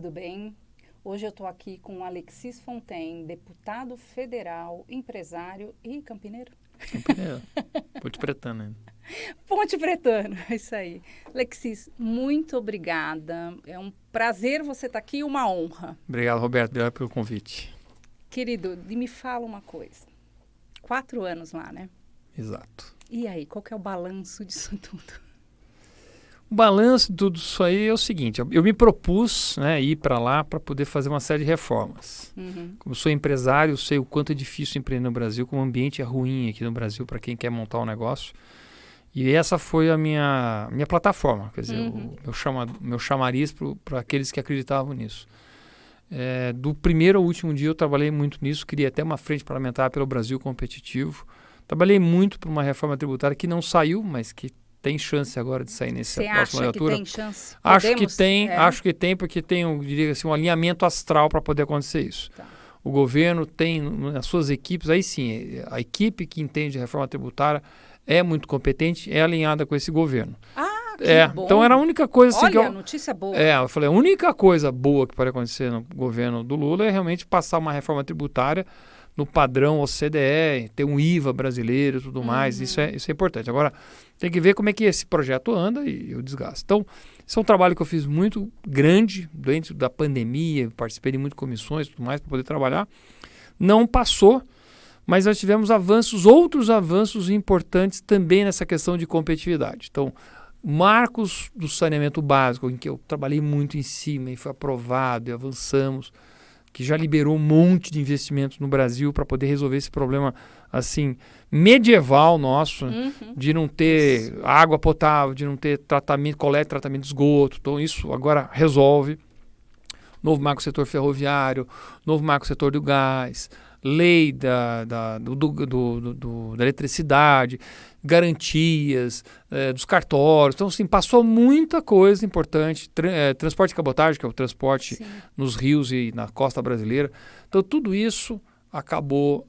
tudo bem? Hoje eu estou aqui com o Alexis Fontaine, deputado federal, empresário e campineiro. Campineiro. Ponte Pretana ainda. Ponte Pretano, é isso aí. Alexis, muito obrigada. É um prazer você estar aqui e uma honra. Obrigado, Roberto. Obrigado pelo convite. Querido, me fala uma coisa. 4 anos lá, né? Exato. E aí, qual que é o balanço disso tudo? O balanço de tudo isso aí é o seguinte, eu me propus, né, ir para lá para poder fazer uma série de reformas. Como sou empresário, eu sei o quanto é difícil empreender no Brasil, como o ambiente é ruim aqui no Brasil para quem quer montar um negócio. E essa foi a minha plataforma, quer dizer, o meu chamariz para aqueles que acreditavam nisso. Do primeiro ao último dia eu trabalhei muito nisso, queria até uma frente parlamentar pelo Brasil competitivo. Trabalhei muito por uma reforma tributária que não saiu, mas que tem chance agora de sair nessa próxima legislatura. Você acha que tem chance? Acho que tem, porque tem, eu diria assim, um alinhamento astral para poder acontecer isso. Tá. O governo tem nas suas equipes, aí sim, a equipe que entende a reforma tributária é muito competente, é alinhada com esse governo. Que bom. Então era a única coisa assim, Olha, notícia boa. eu falei, a única coisa boa que pode acontecer no governo do Lula é realmente passar uma reforma tributária no padrão OCDE, ter um IVA brasileiro e tudo mais, isso é importante. Agora, tem que ver como é que esse projeto anda e o desgaste. Então, esse é um trabalho que eu fiz muito grande dentro da pandemia, participei de muitas comissões e tudo mais para poder trabalhar. Não passou, mas nós tivemos outros avanços importantes também nessa questão de competitividade. Então, marcos do saneamento básico, em que eu trabalhei muito em cima e foi aprovado e avançamos, que já liberou um monte de investimentos no Brasil para poder resolver esse problema assim medieval nosso, de não ter água potável, de não ter tratamento, coleta e tratamento de esgoto. Então isso agora resolve. Novo marco do setor ferroviário, novo marco do setor do gás, lei da eletricidade, garantias dos cartórios. Então, assim, passou muita coisa importante. Transporte de cabotagem, que é o transporte nos rios e na costa brasileira. Então, tudo isso acabou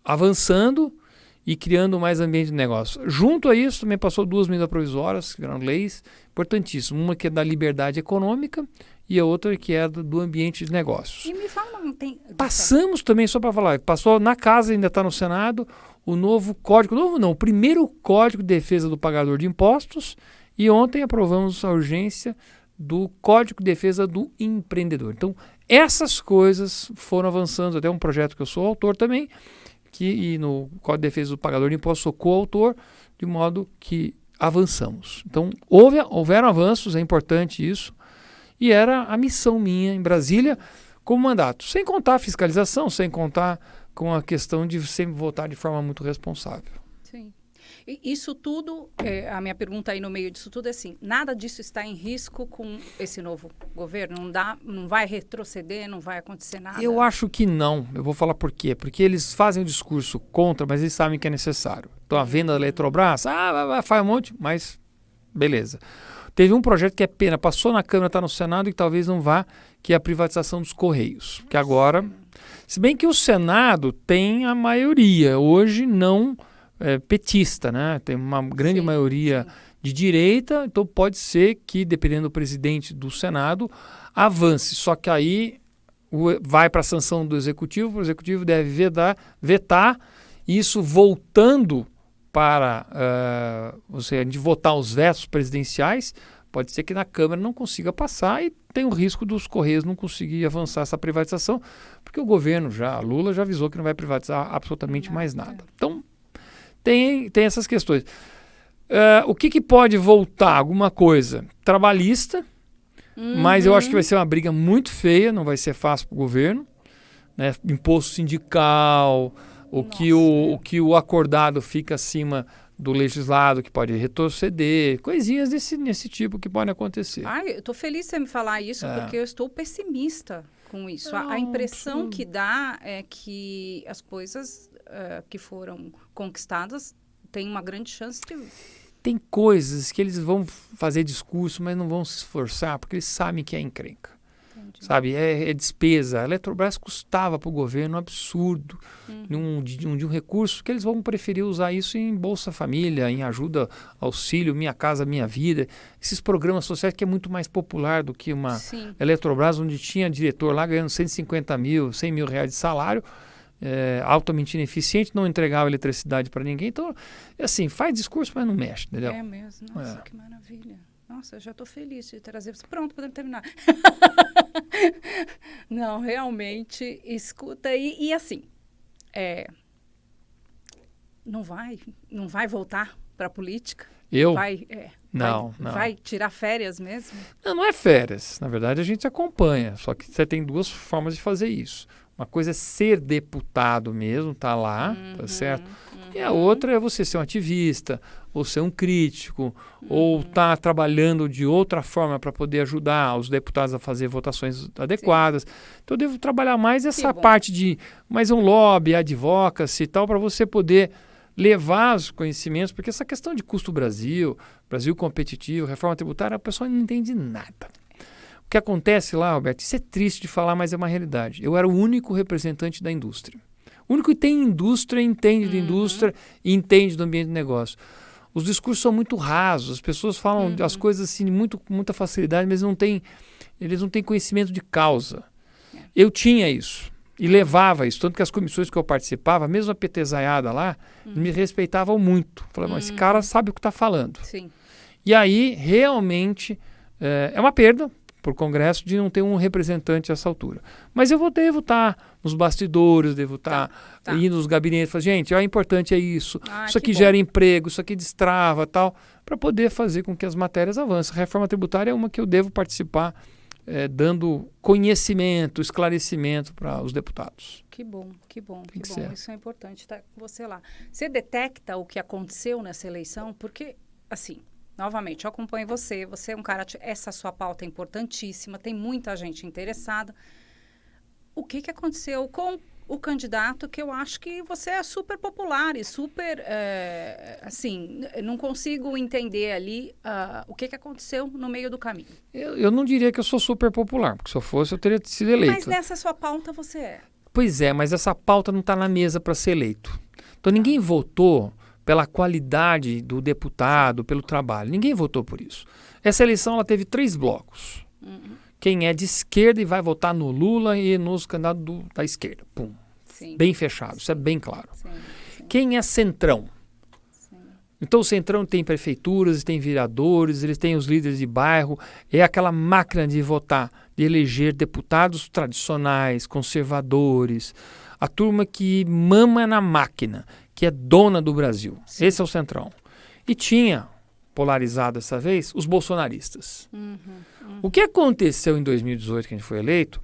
avançando e criando mais ambiente de negócio. Junto a isso, também passou 2 medidas provisórias, que eram leis importantíssimas. Uma que é da liberdade econômica e a outra que é do ambiente de negócios. E me fala, não tem... Passamos também, só para falar, passou na casa, ainda está no Senado, o novo código, o primeiro Código de Defesa do Pagador de Impostos, e ontem aprovamos a urgência do Código de Defesa do Empreendedor. Então, essas coisas foram avançando, até um projeto que eu sou autor também, e no Código de Defesa do Pagador de Impostos sou coautor, de modo que avançamos. Então, houveram avanços, é importante isso, e era a missão minha em Brasília como mandato, sem contar a fiscalização, sem contar com a questão de sempre votar de forma muito responsável. Sim. E isso tudo, a minha pergunta aí no meio disso tudo é assim, nada disso está em risco com esse novo governo? Não vai retroceder, não vai acontecer nada? Eu acho que não. Eu vou falar por quê. Porque eles fazem o discurso contra, mas eles sabem que é necessário. Então a venda da Eletrobras, faz um monte, mas beleza. Teve um projeto que é pena, passou na Câmara, está no Senado e talvez não vá, que é a privatização dos Correios. Que agora, se bem que o Senado tem a maioria, hoje não petista, né? Tem uma grande maioria de direita, então pode ser que, dependendo do presidente do Senado, avance. Só que aí vai para a sanção do Executivo, o Executivo deve vetar, isso voltando para de votar os vetos presidenciais, pode ser que na Câmara não consiga passar e tem o risco dos Correios não conseguir avançar essa privatização, porque o governo Lula já avisou que não vai privatizar absolutamente mais nada. Então, tem essas questões. O que pode voltar? Alguma coisa trabalhista, mas eu acho que vai ser uma briga muito feia, não vai ser fácil para o governo, né? Imposto sindical, o que o acordado fica acima do legislado, que pode retroceder, coisinhas nesse tipo que podem acontecer. Eu estou feliz de você me falar isso, porque eu estou pessimista com isso. A impressão que dá é que as coisas que foram conquistadas têm uma grande chance de... Tem coisas que eles vão fazer discurso, mas não vão se esforçar, porque eles sabem que é encrenca. Entendi. Sabe? É despesa. A Eletrobras custava para o governo um absurdo de um recurso que eles vão preferir usar isso em Bolsa Família, em ajuda, auxílio, Minha Casa Minha Vida, esses programas sociais que é muito mais popular do que uma Eletrobras, onde tinha diretor lá ganhando 150 mil, 100 mil reais de salário, altamente ineficiente, não entregava eletricidade para ninguém. Então, assim, faz discurso, mas não mexe, entendeu? É mesmo. Nossa, que maravilha. Nossa, eu já estou feliz de trazer você. Pronto, podemos terminar. Não, realmente, escuta e assim, não vai voltar para a política? Eu? Não. Vai tirar férias mesmo? Não é férias. Na verdade, a gente acompanha. Só que você tem duas formas de fazer isso. Uma coisa é ser deputado mesmo, tá lá, tá certo? E a outra é você ser um ativista, ou ser um crítico, ou estar trabalhando de outra forma para poder ajudar os deputados a fazer votações adequadas. Sim. Então eu devo trabalhar mais essa parte de mais um lobby, advocacy e tal, para você poder levar os conhecimentos, porque essa questão de custo Brasil competitivo, reforma tributária, a pessoa não entende nada. O que acontece lá, Roberto, isso é triste de falar, mas é uma realidade. Eu era o único representante da indústria. O único que tem indústria, entende de indústria e entende do ambiente de negócio. Os discursos são muito rasos, as pessoas falam as coisas assim com muita facilidade, mas eles não têm conhecimento de causa. Eu tinha isso e levava isso, tanto que as comissões que eu participava, mesmo a petezaiada lá, me respeitavam muito. Falavam, esse cara sabe o que está falando. Sim. E aí, realmente, é uma perda para o Congresso de não ter um representante a essa altura. Mas eu devo estar nos bastidores, devo estar indo nos gabinetes, falar, gente, o importante é isso, isso aqui gera emprego, isso aqui destrava, tal, para poder fazer com que as matérias avancem. A reforma tributária é uma que eu devo participar, dando conhecimento, esclarecimento para os deputados. Que bom. Isso é importante, tá com você lá. Você detecta o que aconteceu nessa eleição? Porque, assim, novamente, eu acompanho você é um cara, essa sua pauta é importantíssima, tem muita gente interessada. O que aconteceu com o candidato, que eu acho que você é super popular e super, assim, não consigo entender ali o que aconteceu no meio do caminho. Eu não diria que eu sou super popular, porque se eu fosse eu teria sido eleito. Mas nessa sua pauta você é. Pois é, mas essa pauta não está na mesa para ser eleito. Então ninguém votou pela qualidade do deputado, pelo trabalho. Ninguém votou por isso. Essa eleição ela teve 3 blocos. Quem é de esquerda e vai votar no Lula e nos candidatos da esquerda. Pum. Sim. Bem fechado, isso é bem claro. Sim. Quem é centrão? Sim. Então o centrão tem prefeituras, tem vereadores, eles têm os líderes de bairro, é aquela máquina de votar, de eleger deputados tradicionais, conservadores, a turma que mama na máquina, que é dona do Brasil. Sim. Esse é o centrão. E tinha, polarizado dessa vez, os bolsonaristas. O que aconteceu em 2018, que a gente foi eleito,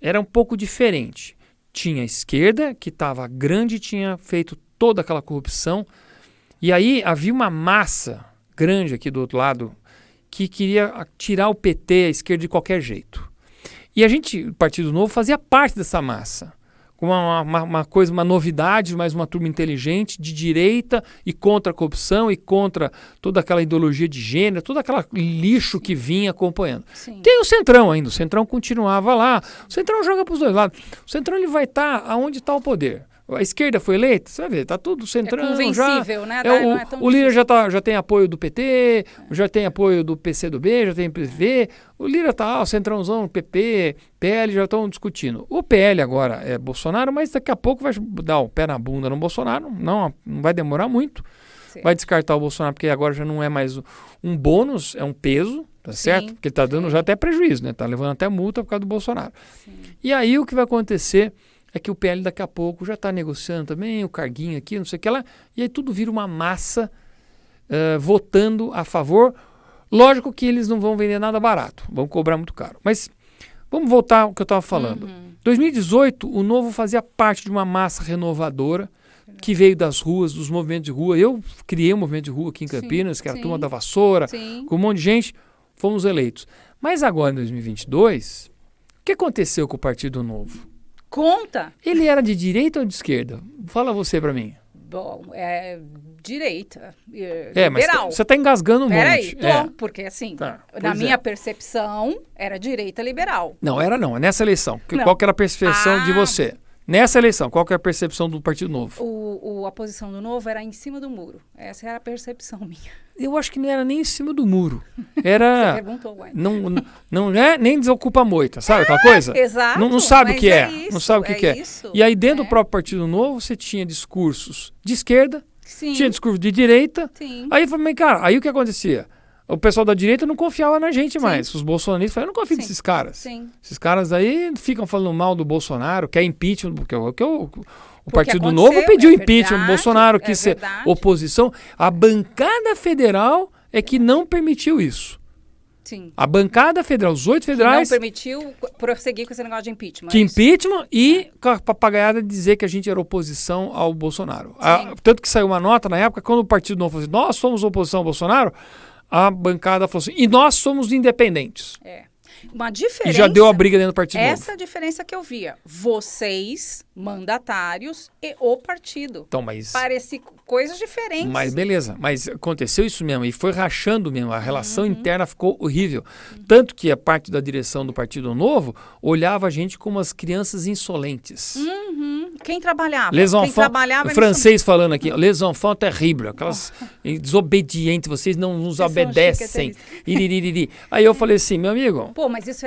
era um pouco diferente. Tinha a esquerda, que estava grande, tinha feito toda aquela corrupção, e aí havia uma massa grande aqui do outro lado que queria tirar o PT, a esquerda, de qualquer jeito. E a gente, o Partido Novo, fazia parte dessa massa. Uma coisa, uma novidade, mas uma turma inteligente, de direita e contra a corrupção e contra toda aquela ideologia de gênero, todo aquele lixo que vinha acompanhando. Sim. Tem o Centrão ainda, o Centrão continuava lá, o Centrão joga para os dois lados. O Centrão ele vai estar aonde está o poder. A esquerda foi eleita, você vai ver, tá tudo Centrão. É convencível, né? O Lira já tem apoio do PT, já tem apoio do PCdoB, já tem PV. O Lira tá, o Centrãozão, PP, PL já estão discutindo. O PL agora é Bolsonaro, mas daqui a pouco vai dar o pé na bunda no Bolsonaro. Não vai demorar muito. Sim. Vai descartar o Bolsonaro, porque agora já não é mais um bônus, é um peso, tá certo? Porque ele tá dando já até prejuízo, né? Tá levando até multa por causa do Bolsonaro. Sim. E aí o que vai acontecer é que o PL daqui a pouco já está negociando também, o carguinho aqui, não sei o que lá, e aí tudo vira uma massa votando a favor. Lógico que eles não vão vender nada barato, vão cobrar muito caro. Mas vamos voltar ao que eu estava falando. 2018, o Novo fazia parte de uma massa renovadora que veio das ruas, dos movimentos de rua. Eu criei um movimento de rua aqui em Campinas, que era a turma da vassoura, com um monte de gente, fomos eleitos. Mas agora, em 2022, o que aconteceu com o Partido Novo? Conta! Ele era de direita ou de esquerda? Fala você para mim. Bom, direita, mas liberal. você está engasgando um Peraí, monte. porque assim, Tá, na minha percepção, era direita liberal. Não, não. Nessa eleição, qual que era a percepção de você? Nessa eleição, qual que é a percepção do Partido Novo? A posição do Novo era em cima do muro. Essa era a percepção minha. Eu acho que não era nem em cima do muro. Era... Você perguntou, ué. Não é nem desocupa a moita, sabe aquela coisa? Exato. Não sabe o que é. Isso, não sabe o que é. Isso, e aí, dentro do próprio Partido Novo, você tinha discursos de esquerda, sim, tinha discurso de direita. Sim. Aí eu falei, cara, aí o que acontecia? O pessoal da direita não confiava na gente mais. Os bolsonaristas falaram, eu não confio nesses caras. Sim. Esses caras aí ficam falando mal do Bolsonaro, quer impeachment, porque o Partido Novo pediu impeachment do Bolsonaro, quis ser oposição. A bancada federal é que não permitiu isso. Sim. A bancada federal, os 8 federais... Que não permitiu prosseguir com esse negócio de impeachment. Que impeachment e com a papagaiada de dizer que a gente era oposição ao Bolsonaro. Tanto que saiu uma nota na época, quando o Partido Novo falou assim, nós somos oposição ao Bolsonaro, a bancada falou assim, e nós somos independentes. Uma diferença... E já deu a briga dentro do Partido Novo. Essa diferença que eu via. Vocês, mandatários, e o partido. Então, mas... Parece coisas diferentes. Mas beleza, mas aconteceu isso mesmo, e foi rachando mesmo, a relação interna ficou horrível. Tanto que a parte da direção do Partido Novo olhava a gente como as crianças insolentes. Quem trabalhava? Les Quem enfants, trabalhava... francês falando aqui, les enfants terríveis, aquelas desobedientes, vocês não nos obedecem. Iririri. Aí eu falei assim, meu amigo... Pô, mas isso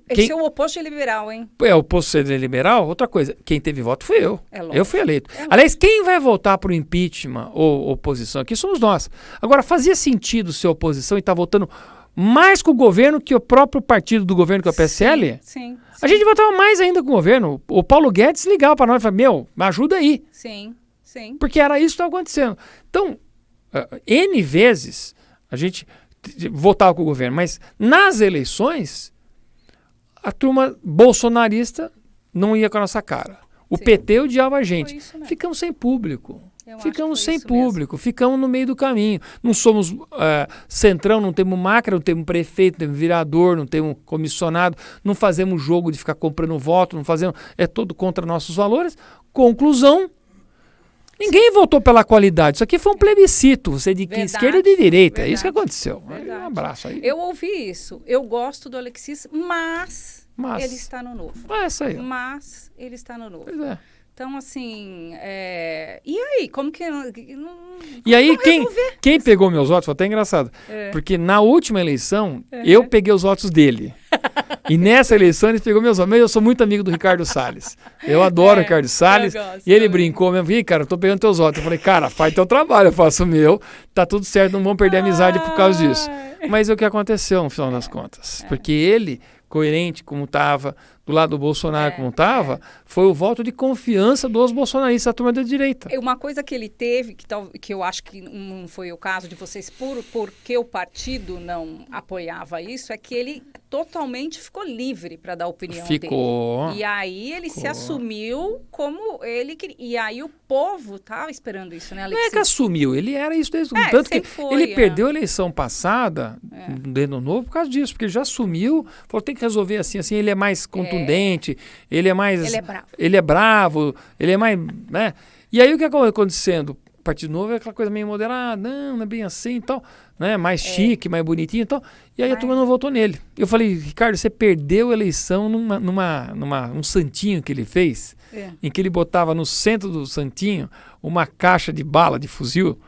esse é o oposto de liberal, hein? É o oposto de liberal? Outra coisa, quem teve voto fui eu. Lógico. Eu fui eleito. Aliás, quem vai votar para o impeachment ou oposição aqui somos nós. Agora, fazia sentido ser oposição e estar votando mais com o governo que o próprio partido do governo, que é o PSL? Sim. A gente votava mais ainda com o governo. O Paulo Guedes ligava para nós e falava, me ajuda aí. Sim. Porque era isso que estava acontecendo. Então, N vezes a gente votava com o governo, mas nas eleições a turma bolsonarista não ia com a nossa cara. O PT odiava a gente. Ficamos sem público. Ficamos sem público, ficamos no meio do caminho. Não somos centrão, não temos máquina, não temos prefeito, não temos vereador, não temos comissionado, não fazemos jogo de ficar comprando voto, não fazemos, é todo contra nossos valores. Conclusão, ninguém votou pela qualidade. Isso aqui foi um plebiscito, você de esquerda e de direita. É isso que aconteceu. Um abraço aí. Eu ouvi isso. Eu gosto do Alexis, mas ele está no Novo. Isso aí. Mas ele está no Novo. Pois é. Então, assim, e aí? Como que... E aí, quem pegou meus votos, foi até engraçado, porque na última eleição, eu peguei os votos dele. E nessa eleição, ele pegou meus votos. Mas eu sou muito amigo do Ricardo Salles. Eu adoro o Ricardo Salles. E ele brincou mesmo, cara, eu tô pegando teus votos. Eu falei, cara, faz teu trabalho, eu faço o meu. Tá tudo certo, não vamos perder a amizade por causa disso. Mas é o que aconteceu, no final das contas. Porque ele, coerente como estava, do lado do Bolsonaro como estava, foi o voto de confiança dos bolsonaristas, a turma da direita. Uma coisa que ele teve, que eu acho que não foi o caso de vocês, porque o partido não apoiava isso, é que ele totalmente ficou livre para dar a opinião dele. E aí ele se assumiu como ele queria. E aí o povo estava esperando isso, né, Alexis? Não é que assumiu, ele era isso desde o tanto que ele perdeu a eleição passada, dentro do Novo, por causa disso, porque ele já assumiu, falou, tem que resolver assim, ele é mais contundente, ele é mais... Ele é bravo, ele é mais... né? E aí o que acabou acontecendo? O Partido Novo é aquela coisa meio moderada, não é bem assim e tal, né? Mais chique, mais bonitinho e tal. E aí a turma não votou nele. Eu falei, Ricardo, você perdeu a eleição num santinho que ele fez, em que ele botava no centro do santinho uma caixa de bala de fuzil.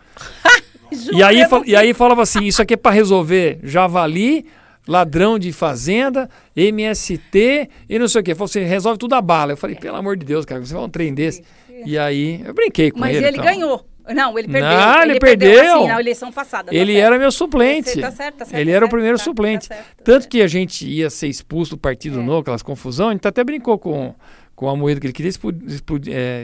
e aí falava assim, isso aqui é para resolver javali, ladrão de fazenda, MST e não sei o quê. Falou assim, resolve tudo a bala. Eu falei, pelo amor de Deus, cara, você vai um trem desse. E aí, eu brinquei com ele. Mas ele ganhou. Não, ele perdeu. Não, ele perdeu. Assim, na eleição passada. Ele era meu suplente. Tá certo. Ele era o primeiro suplente. Tanto que a gente ia ser expulso do Partido Novo, aquelas confusões, a gente até brincou com a Moeda que ele queria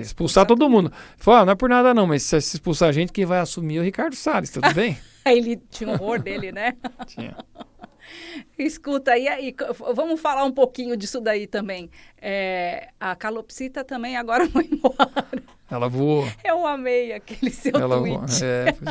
expulsar todo mundo. Falou, não é por nada não, mas se expulsar a gente, quem vai assumir é o Ricardo Salles, tudo bem? Ele tinha horror dele, né? Tinha. Escuta, e aí, vamos falar um pouquinho disso daí também. A calopsita também agora foi embora. Ela voou. Eu eu amei aquele seu tweet.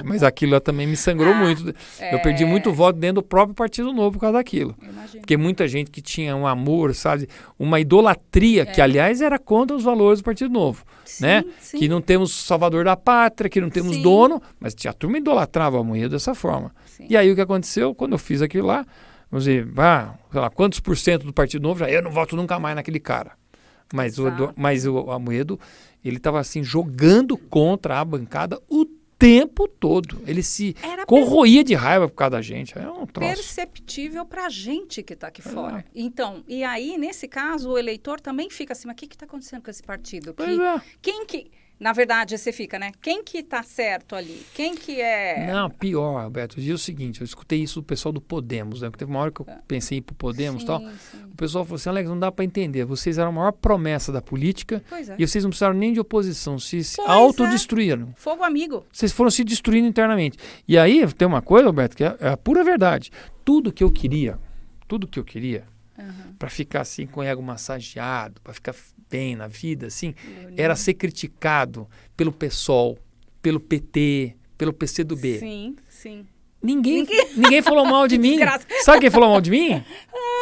Mas aquilo também me sangrou muito. Eu perdi muito voto dentro do próprio Partido Novo por causa daquilo. Porque muita gente que tinha um amor, sabe, uma idolatria, que aliás era contra os valores do Partido Novo. Sim, né? Sim. Que não temos salvador da pátria, que não temos dono, mas a turma idolatrava o Amoedo dessa forma. Sim. E aí o que aconteceu? Quando eu fiz aquilo lá, vamos dizer, sei lá, quantos por cento do Partido Novo, eu não voto nunca mais naquele cara. Mas o Amoedo, ele estava assim, jogando contra a bancada o tempo todo. Ele se corroía de raiva por causa da gente. É um troço. Perceptível para a gente que está aqui fora. Então, e aí, nesse caso, o eleitor também fica assim, mas o que está acontecendo com esse partido? Quem que... Na verdade, você fica, né? Quem que tá certo ali? Quem que é... Não, pior, Alberto. Eu digo o seguinte, eu escutei isso do pessoal do Podemos, né? Porque teve uma hora que eu pensei em ir pro Podemos e tal. O pessoal falou assim, Alex, não dá para entender. Vocês eram a maior promessa da política e vocês não precisaram nem de oposição. Se autodestruíram. Fogo amigo. Vocês foram se destruindo internamente. E aí, tem uma coisa, Alberto, que é a pura verdade. Tudo que eu queria para ficar assim com o ego massageado, para ficar bem na vida, assim, era ser criticado pelo PSOL, pelo PT, pelo PCdoB. Sim, sim. Ninguém falou mal de mim. Sabe quem falou mal de mim?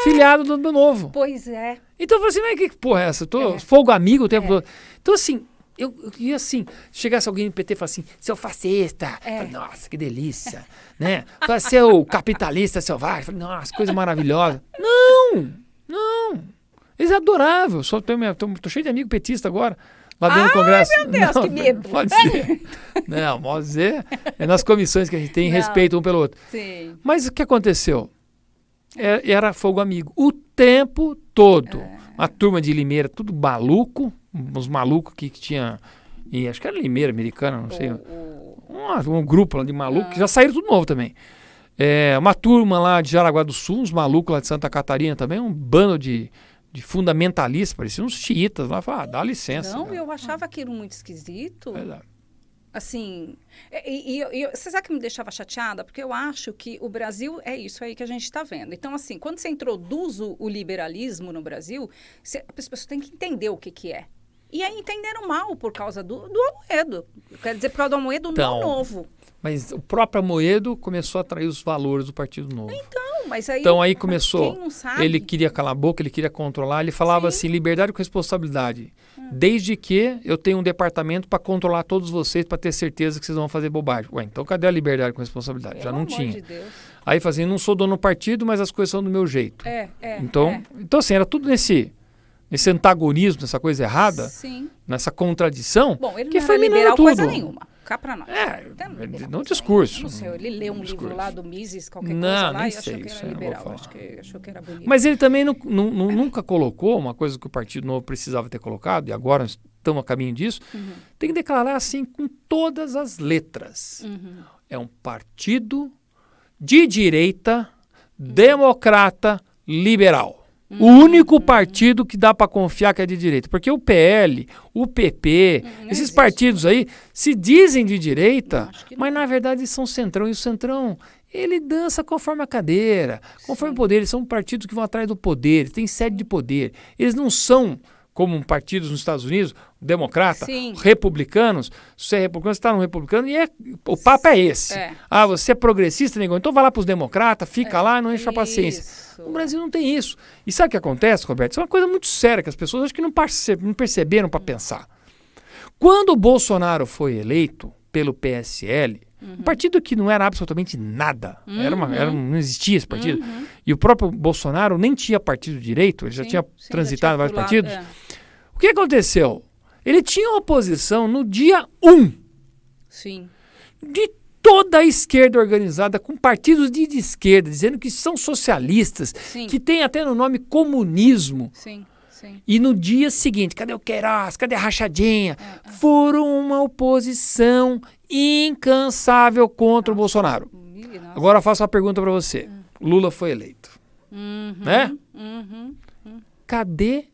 Filiado do Novo. Pois é. Então eu falei assim, mas que porra é essa? Eu tô fogo amigo o tempo todo. Então assim, eu ia assim, chegasse alguém no PT e falasse assim, seu fascista. Falei, nossa, que delícia. Né? Fala, seu capitalista selvagem. Falei, nossa, coisa maravilhosa. Não. Eles é adorável. Tô cheio de amigo petista agora. Lá dentro do Congresso. Meu Deus, que medo. Pode ser. Não, pode ser. É nas comissões que a gente tem respeito um pelo outro. Sim. Mas o que aconteceu? Era fogo amigo. O tempo todo. A turma de Limeira, tudo maluco. Uns malucos que tinha... E acho que era Limeira, americana, não sei. Um grupo lá de malucos que já saíram tudo novo também. Uma turma lá de Jaraguá do Sul, uns malucos lá de Santa Catarina também, um bando de fundamentalistas, pareciam uns xiitas lá, falaram, dá licença. Não, eu achava aquilo muito esquisito. Verdade. Assim, você sabe que me deixava chateada? Porque eu acho que o Brasil é isso aí que a gente está vendo. Então, assim, quando você introduz o liberalismo no Brasil, as pessoas têm que entender o que é. E aí entenderam mal por causa do Amoedo. Quer dizer, por causa do Amoedo não novo. Mas o próprio Amoedo começou a atrair os valores do Partido Novo. Então aí começou, ele queria calar a boca, ele queria controlar, ele falava assim, liberdade com responsabilidade. Desde que eu tenho um departamento para controlar todos vocês, para ter certeza que vocês vão fazer bobagem. Ué, então cadê a liberdade com responsabilidade? Já não tinha. Aí fazia, não sou dono do partido, mas as coisas são do meu jeito. Então assim, era tudo nesse antagonismo, nessa coisa errada, nessa contradição, bom, ele que não foi era liberal tudo. Coisa nenhuma. Cá pra nós. No discurso. Não sei, ele leu um livro lá do Mises, qualquer coisa lá, e achou que era liberal. Achou que era bonito. Mas ele também nunca colocou uma coisa que o Partido Novo precisava ter colocado, e agora estamos a caminho disso, tem que declarar assim com todas as letras. É um partido de direita, democrata, liberal. O único partido que dá para confiar que é de direita. Porque o PL, o PP, esses partidos aí se dizem de direita, mas na verdade são centrão. E o centrão, ele dança conforme a cadeira, conforme o poder. Eles são partidos que vão atrás do poder, têm sede de poder. Eles não são como partidos nos Estados Unidos, democrata, republicanos. Se você é republicano, você está no republicano e o papo é esse. Você é progressista, negão, então vai lá para os democratas, fica lá e não enche a paciência. No Brasil não tem isso. E sabe o que acontece, Roberto? Isso é uma coisa muito séria que as pessoas acho que não perceberam para pensar. Quando o Bolsonaro foi eleito pelo PSL, um partido que não era absolutamente nada, não existia esse partido, e o próprio Bolsonaro nem tinha partido direito, ele já tinha transitado vários partidos. O que aconteceu? Ele tinha oposição no dia 1 de toda a esquerda organizada, com partidos de esquerda, dizendo que são socialistas, que tem até no nome comunismo. E no dia seguinte, cadê o Queiroz? Cadê a rachadinha? Foram uma oposição incansável contra o Bolsonaro. Agora eu faço uma pergunta para você. Lula foi eleito. Né? Cadê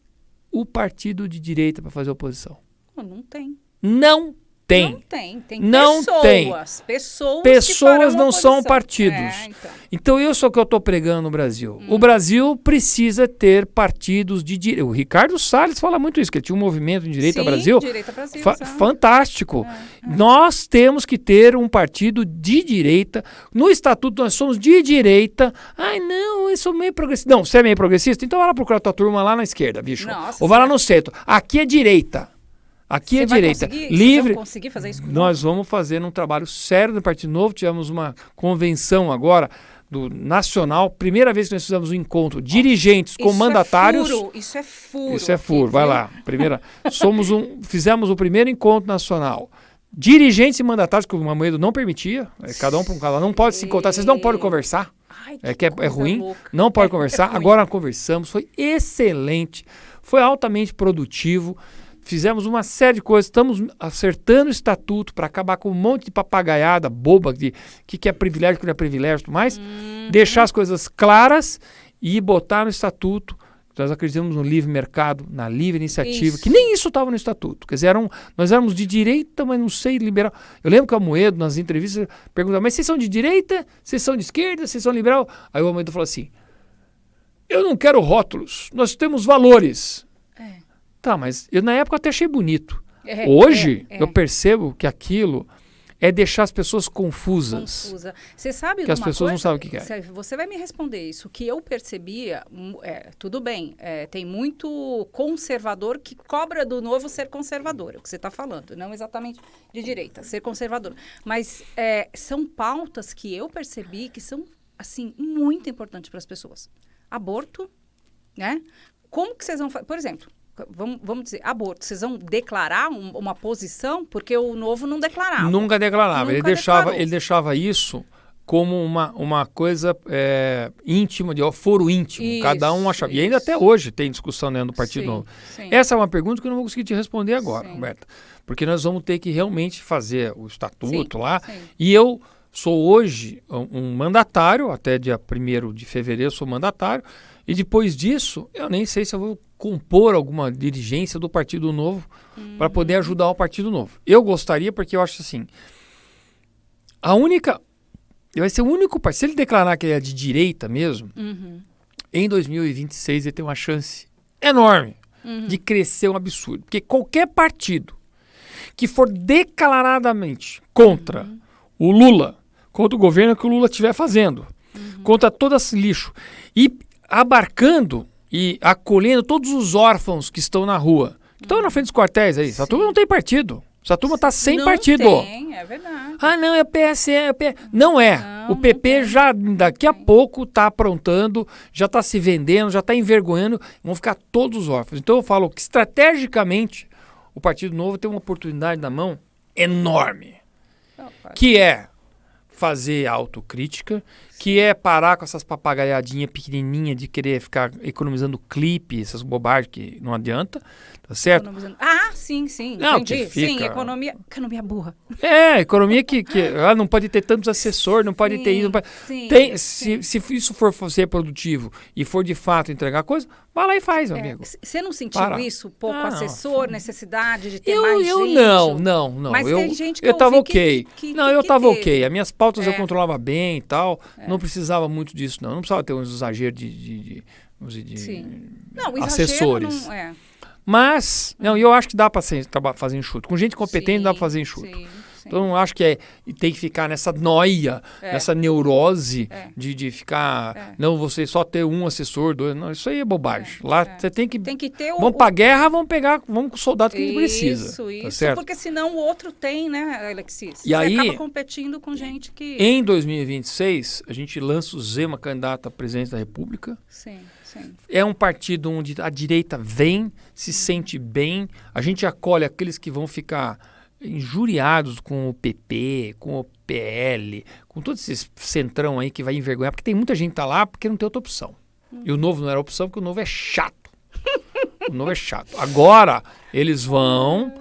o partido de direita para fazer oposição? Não tem. Não tem. Não tem. Tem Não pessoas. tem. Pessoas não são partidos. Então Isso é o que eu estou pregando no Brasil. O Brasil precisa ter partidos de direita. O Ricardo Salles fala muito isso, que ele tinha um movimento em Direita Brasil. Direita Brasil, fantástico. Nós temos que ter um partido de direita. No estatuto nós somos de direita. Ai, não, eu sou meio progressista. Não, você é meio progressista? Então vai lá procurar tua turma lá na esquerda, bicho. Nossa, ou vai lá no centro. Aqui é direita. Aqui é direita. Livre. Vocês vão conseguir fazer isso? Nós vamos fazer um trabalho sério do Partido Novo. Tivemos uma convenção agora do Nacional. Primeira vez que nós fizemos um encontro. Dirigentes com mandatários. Isso é furo. Isso é furo. Vai lá. Fizemos o primeiro encontro nacional. Dirigentes e mandatários, que o Amoedo não permitia. Cada um para um canal. Não pode se encontrar. Vocês não podem conversar. É ruim. Louca. Não pode conversar. Agora conversamos. Foi excelente. Foi altamente produtivo. Fizemos uma série de coisas, estamos acertando o estatuto para acabar com um monte de papagaiada boba de que é privilégio, que não é privilégio e tudo mais, deixar as coisas claras e botar no estatuto. Nós acreditamos no livre mercado, na livre iniciativa, que nem isso estava no estatuto. Quer dizer, nós éramos de direita, mas não sei, liberal. Eu lembro que o Amoedo, nas entrevistas, perguntava, mas vocês são de direita? Vocês são de esquerda? Vocês são liberal? Aí o Amoedo falou assim, eu não quero rótulos, nós temos valores. Tá, mas eu na época até achei bonito. Hoje eu percebo que aquilo é deixar as pessoas confusas. Você sabe que as pessoas não sabem o que é. Você vai me responder isso. O que eu percebia, tudo bem, tem muito conservador que cobra do novo ser conservador, é o que você está falando, não exatamente de direita, ser conservador. Mas são pautas que eu percebi que são, assim, muito importantes para as pessoas. Aborto, né? Como que vocês vão fazer? Por exemplo, vamos dizer, aborto. Vocês vão declarar uma posição? Porque o novo não declarava. Nunca declarava. Ele deixava isso como uma coisa íntima, de foro íntimo. Isso, cada um achava. E ainda até hoje tem discussão dentro do Partido Novo. Sim. Essa é uma pergunta que eu não vou conseguir te responder agora, Roberta. Porque nós vamos ter que realmente fazer o estatuto lá. Sim. E eu sou hoje um mandatário, até dia 1º de fevereiro eu sou mandatário. E depois disso, eu nem sei se eu vou compor alguma dirigência do Partido Novo para poder ajudar o Partido Novo. Eu gostaria, porque eu acho assim, vai ser o único partido, se ele declarar que ele é de direita mesmo, em 2026 ele tem uma chance enorme de crescer um absurdo. Porque qualquer partido que for declaradamente contra o Lula, contra o governo que o Lula estiver fazendo, contra todo esse lixo, e abarcando e acolhendo todos os órfãos que estão na rua, que estão na frente dos quartéis aí. Essa turma não tem partido. Essa turma está sem partido. Não tem, é verdade. Ah, não, é PSE. Não é. Não, o PP já daqui a pouco está aprontando, já está se vendendo, já está envergonhando. Vão ficar todos os órfãos. Então eu falo que estrategicamente o Partido Novo tem uma oportunidade na mão enorme. Que é fazer autocrítica, que é parar com essas papagaiadinhas pequenininhas de querer ficar economizando clipe, essas bobagens que não adianta, tá certo? Sim, não, entendi. Fica... Sim, economia burra. Economia que não pode ter tantos assessores, não pode ter isso. Se isso for ser produtivo e for de fato entregar coisa, vai lá e faz, meu amigo. Você não sentiu isso? Pouco assessor, necessidade de ter mais gente? Não. Mas tem gente que eu tava ok. Eu tava ok. As minhas pautas eu controlava bem e tal. Não precisava muito disso, não. Não precisava ter uns exageros de assessores. Mas, eu acho que dá para fazer enxuto. Com gente competente dá para fazer enxuto. Sim. Então, eu acho que tem que ficar nessa noia, nessa neurose de ficar... Não, você só ter um assessor, dois... Não, isso aí é bobagem. Lá você tem que ter vamos para a guerra, vamos com o soldado que a gente precisa. Isso, tá certo? Porque senão o outro tem, né, Alexis? E aí, acaba competindo com gente que... Em 2026, a gente lança o Zema candidato a presidente da República. Sim. É um partido onde a direita vem, se sente bem. A gente acolhe aqueles que vão ficar injuriados com o PP, com o PL, com todos esses centrão aí que vai envergonhar, porque tem muita gente que tá lá porque não tem outra opção. E o Novo não era opção porque o Novo é chato. O Novo é chato. Agora, eles vão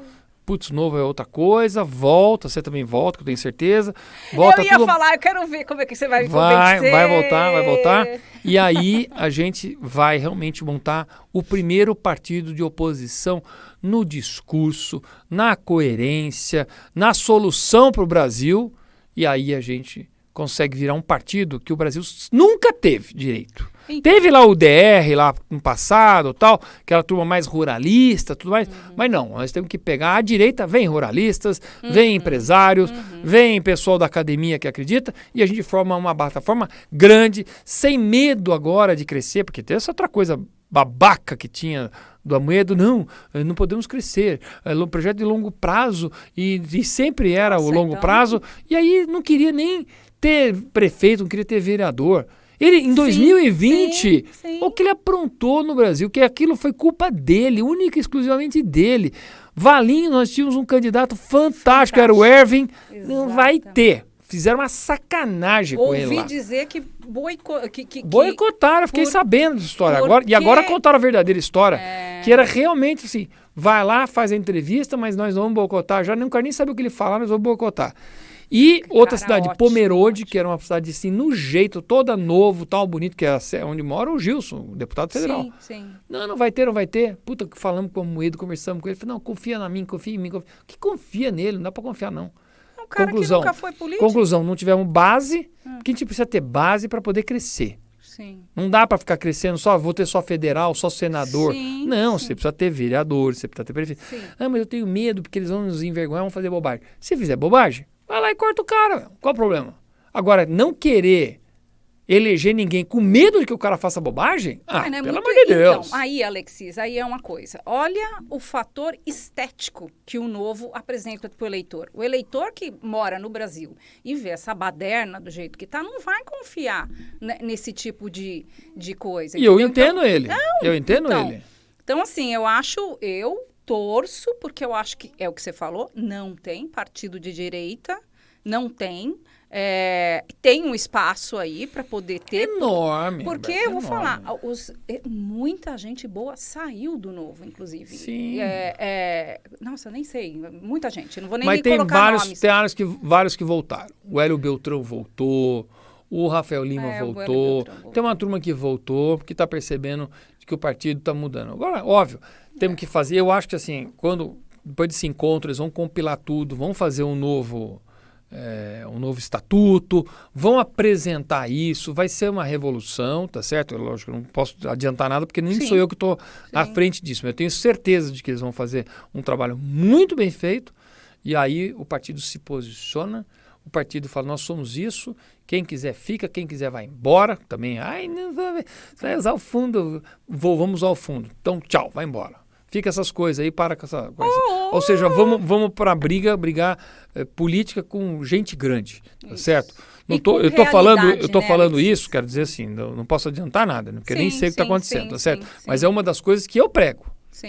putz, novo é outra coisa, volta, você também volta, que eu tenho certeza. Volta eu ia falar, eu quero ver como é que você vai me convencer. Vai voltar. E aí a gente vai realmente montar o primeiro partido de oposição no discurso, na coerência, na solução para o Brasil. E aí a gente consegue virar um partido que o Brasil nunca teve direito. Teve lá o DR lá no passado, tal, aquela turma mais ruralista, tudo mais, mas não, nós temos que pegar a direita, vem ruralistas, vem empresários, vem pessoal da academia que acredita, e a gente forma uma plataforma grande, sem medo agora de crescer, porque tem essa outra coisa babaca que tinha do Amoedo, não podemos crescer, é um projeto de longo prazo, e sempre era o longo prazo, e aí não queria nem ter prefeito, não queria ter vereador. Ele, em 2020, o que ele aprontou no Brasil, que aquilo foi culpa dele, única e exclusivamente dele. Valinho, nós tínhamos um candidato fantástico, era o Ervin, não vai ter. Fizeram uma sacanagem com ele lá. Ouvi dizer que boicotaram, fiquei sabendo dessa história. Agora contaram a verdadeira história, que era realmente assim, vai lá, faz a entrevista, mas nós vamos boicotar. Já não quero nem saber o que ele falar, nós vamos boicotar. E outra cidade, Pomerode, que era uma cidade assim, no jeito, toda novo, tal, bonito, que é onde mora o Gilson, o deputado federal. Sim. Não vai ter. Puta, falamos com o Amoedo, conversamos com ele. Falei, não, confia em mim. Que confia nele, não dá pra confiar, não. É um cara que nunca foi político. Conclusão, não tivemos base, porque a gente precisa ter base para poder crescer. Sim. Não dá para ficar crescendo vou ter só federal, só senador. Você precisa ter vereador, você precisa ter prefeito. Mas eu tenho medo porque eles vão nos envergonhar, vão fazer bobagem. Se fizer bobagem, vai lá e corta o cara. Qual o problema? Agora, não querer eleger ninguém com medo de que o cara faça bobagem? Pelo amor de Deus. Então, aí, Alexis, aí é uma coisa. Olha o fator estético que o Novo apresenta para o eleitor. O eleitor que mora no Brasil e vê essa baderna do jeito que está, não vai confiar nesse tipo de coisa. E eu entendo ele. Eu entendo ele. Então, assim, eu torço, porque eu acho que é o que você falou, não tem partido de direita, não tem. Tem um espaço aí para poder ter. Enorme. Porque eu vou falar, muita gente boa saiu do Novo, inclusive. Sim. Nossa, nem sei, muita gente, não vou nem Mas tem colocar nomes. vários que voltaram. O Hélio Beltrão voltou, o Rafael Lima voltou, tem uma turma que voltou, porque está percebendo que o partido está mudando. Agora, óbvio, temos que fazer, eu acho que assim, depois desse encontro, eles vão compilar tudo, vão fazer um novo estatuto, vão apresentar isso, vai ser uma revolução, tá certo? Lógico, eu não posso adiantar nada, porque nem sou eu que estou à frente disso, mas eu tenho certeza de que eles vão fazer um trabalho muito bem feito, e aí o partido se posiciona, o partido fala, nós somos isso, quem quiser fica, quem quiser vai embora, também, não vai usar o fundo, vamos usar o fundo, então tchau, vai embora. Fica essas coisas aí, para com essa coisa. Ou seja, vamos para brigar política com gente grande, tá certo? Eu tô falando isso, quero dizer assim, não posso adiantar nada, porque nem sei o que está acontecendo, tá certo? Mas é uma das coisas que eu prego.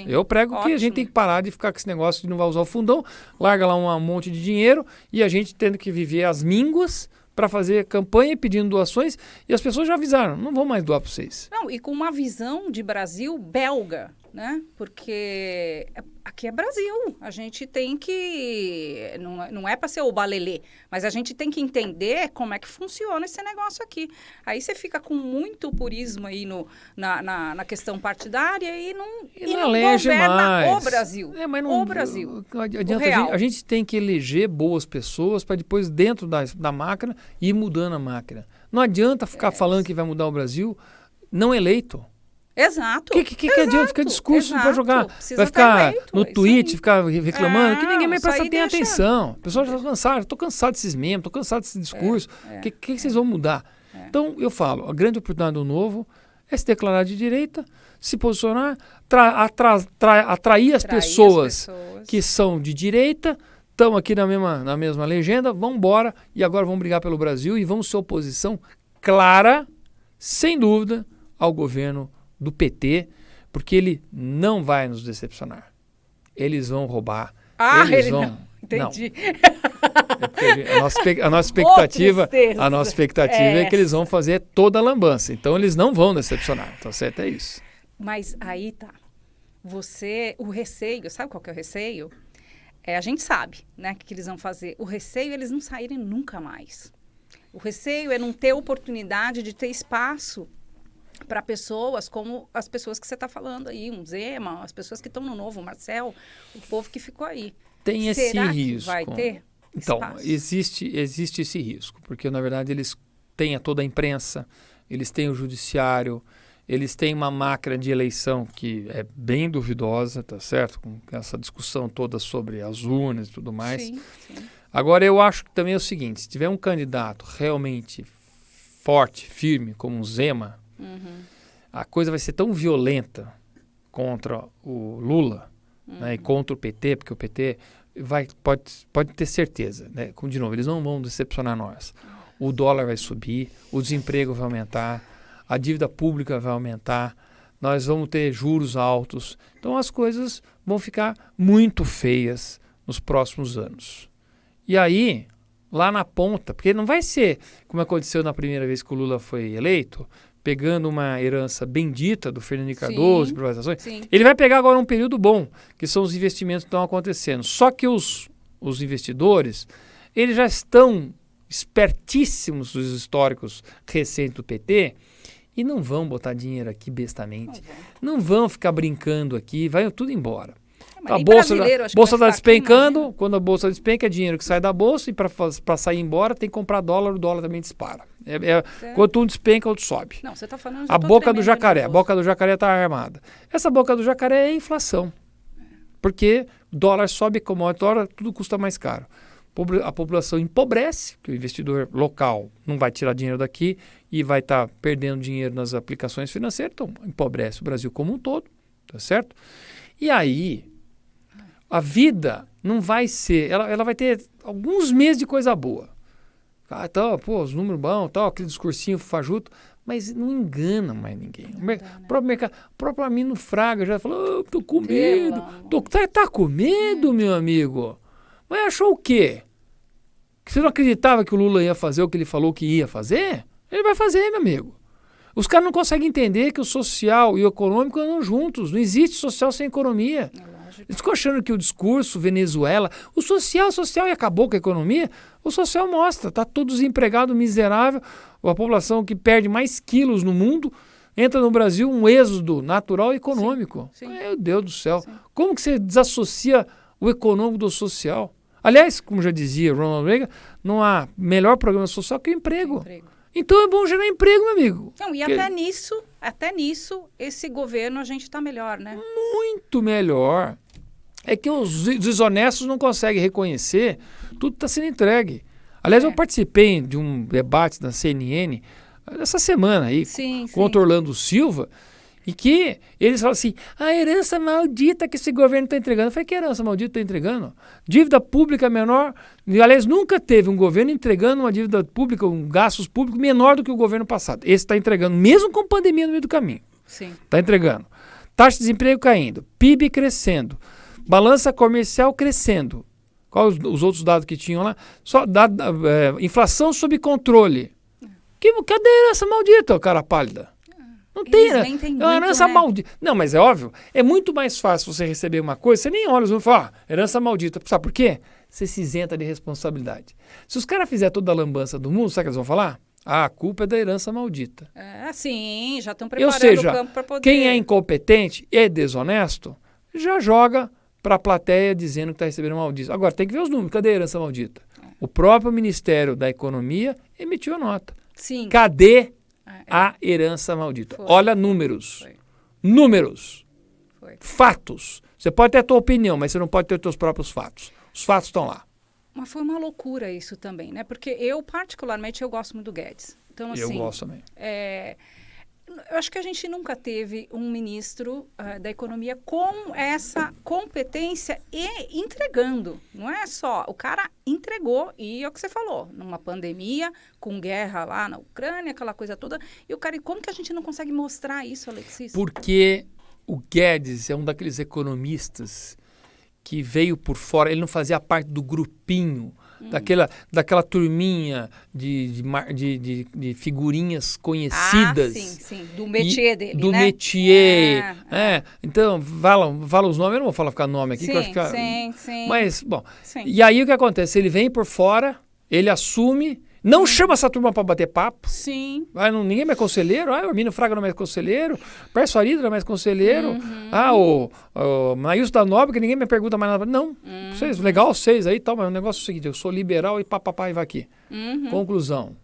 Eu prego que a gente tem que parar de ficar com esse negócio de não vai usar o fundão, larga lá um monte de dinheiro e a gente tendo que viver as mínguas para fazer campanha pedindo doações, e as pessoas já avisaram, não vão mais doar para vocês. Não, e com uma visão de Brasil belga, né? Porque aqui é Brasil, a gente tem que, não é para ser o balelê, mas a gente tem que entender como é que funciona esse negócio aqui. Aí você fica com muito purismo aí na questão partidária e não governa mais o Brasil. Mas não, o Brasil. Não adianta, a gente tem que eleger boas pessoas para depois, dentro da máquina, ir mudando a máquina. Não adianta ficar falando que vai mudar o Brasil não eleito. Exato. Que adianta ficar discurso para jogar? Vai ficar no tweet, ficar reclamando, que ninguém vai prestar atenção. O pessoal já está cansado, estou cansado desses memes, estou cansado desse discurso. O que vocês vão mudar? Então, eu falo, a grande oportunidade do Novo é se declarar de direita, se posicionar, atrair as pessoas que são de direita, estão aqui na mesma legenda, vamos embora e agora vamos brigar pelo Brasil e vamos ser oposição clara, sem dúvida, ao governo do PT, porque ele não vai nos decepcionar. Eles vão roubar. Não. Entendi. A nossa expectativa é que eles vão fazer toda a lambança. Então, eles não vão decepcionar. Então, certo, é isso. Mas aí tá. O receio, sabe qual que é o receio? a gente sabe, né, o que eles vão fazer. O receio é eles não saírem nunca mais. O receio é não ter oportunidade de ter espaço para pessoas como as pessoas que você está falando aí, um Zema, as pessoas que estão no Novo, o Marcel, o povo que ficou aí. Tem esse Será risco. Que vai ter então, espaço? existe esse risco, porque na verdade eles têm toda a imprensa, eles têm o judiciário, eles têm uma máquina de eleição que é bem duvidosa, tá certo? Com essa discussão toda sobre as urnas e tudo mais. Sim. Agora, eu acho que também é o seguinte, se tiver um candidato realmente forte, firme, como o Zema, a coisa vai ser tão violenta contra o Lula, né, e contra o PT, porque o PT pode ter certeza, né? Como, de novo, eles não vão decepcionar nós. O dólar vai subir, o desemprego vai aumentar, a dívida pública vai aumentar, nós vamos ter juros altos. Então as coisas vão ficar muito feias nos próximos anos. E aí, lá na ponta, porque não vai ser como aconteceu na primeira vez que o Lula foi eleito, pegando uma herança bendita do Fernando Henrique Cardoso, privatizações, ele vai pegar agora um período bom, que são os investimentos que estão acontecendo. Só que os investidores, eles já estão espertíssimos dos históricos recentes do PT e não vão botar dinheiro aqui bestamente. Não vão ficar brincando aqui, vai tudo embora. A bolsa está despencando, aqui, quando a bolsa despenca é dinheiro que sai da bolsa e para sair embora tem que comprar dólar, o dólar também dispara. Quando um despenca, outro sobe. Não, você está falando a boca do jacaré, a boca do jacaré está armada. Essa boca do jacaré é a inflação, porque dólar sobe, commodity, dólar, tudo custa mais caro. A população empobrece, que o investidor local não vai tirar dinheiro daqui e vai estar perdendo dinheiro nas aplicações financeiras, então empobrece o Brasil como um todo, tá certo? E aí a vida não vai ser, ela vai ter alguns meses de coisa boa. Então, os números bons, aquele discursinho fajuto, mas não engana mais ninguém. O próprio mercado, o próprio Amino Fraga já falou, tô com medo. Tá com medo, meu amigo? Mas achou o quê? Que você não acreditava que o Lula ia fazer o que ele falou que ia fazer? Ele vai fazer, meu amigo. Os caras não conseguem entender que o social e o econômico andam juntos. Não existe social sem economia. Eles ficam achando que o discurso, Venezuela, o social e acabou com a economia. O social mostra, está todo desempregado, miserável, a população que perde mais quilos no mundo, entra no Brasil um êxodo natural e econômico. Sim. Meu Deus do céu. Sim. Como que você desassocia o econômico do social? Aliás, como já dizia Ronald Reagan, não há melhor programa social que o emprego. Então é bom gerar emprego, meu amigo. Não, e até nisso, esse governo a gente está melhor, né? Muito melhor. É que os desonestos não conseguem reconhecer, tudo está sendo entregue. Aliás, eu participei de um debate na CNN essa semana aí, contra Orlando Silva, e que eles falam assim, a herança maldita que esse governo está entregando. Eu falei, que herança maldita está entregando? Dívida pública menor, aliás, nunca teve um governo entregando uma dívida pública, um gastos públicos menor do que o governo passado. Esse está entregando, mesmo com pandemia no meio do caminho. Está entregando. Taxa de desemprego caindo, PIB crescendo, balança comercial crescendo. Quais os outros dados que tinham lá? Só inflação sob controle. Cadê a herança maldita, cara pálida? Não tem, né? É herança maldita. Não, mas é óbvio, é muito mais fácil você receber uma coisa, você nem olha os números e fala, herança maldita. Sabe por quê? Você se isenta de responsabilidade. Se os caras fizerem toda a lambança do mundo, sabe o que eles vão falar? A culpa é da herança maldita. Sim, já estão preparando o campo para poder... Quem é incompetente e desonesto, já joga para a plateia dizendo que está recebendo maldito. Agora, tem que ver os números. Cadê a herança maldita? O próprio Ministério da Economia emitiu a nota. Sim. Cadê a herança maldita? Olha números. Números. Fatos. Você pode ter a tua opinião, mas você não pode ter os teus próprios fatos. Os fatos estão lá. Mas foi uma loucura isso também, né? Porque eu, particularmente, eu gosto muito do Guedes. Então, assim, eu gosto também. Eu acho que a gente nunca teve um ministro da economia com essa competência e entregando. Não é só, o cara entregou, e é o que você falou, numa pandemia, com guerra lá na Ucrânia, aquela coisa toda. E o cara, como que a gente não consegue mostrar isso, Alexis? Porque o Guedes é um daqueles economistas que veio por fora, ele não fazia parte do grupinho daquela turminha de figurinhas conhecidas. Sim. Do métier dele, do né? métier. Então, fala os nomes, eu não vou ficar nome aqui. Sim, que eu acho que, sim. Mas, bom, e aí o que acontece? Ele vem por fora, ele assume, não chama essa turma para bater papo. Sim. Ninguém é mais conselheiro. O Hermínio Fraga não é mais conselheiro. Pérez Faria não é mais conselheiro. O Maílson da Nóbrega, que ninguém me pergunta mais nada. Não, legal vocês aí e tal, mas o negócio é o seguinte, eu sou liberal e papapá e vai aqui. Conclusão.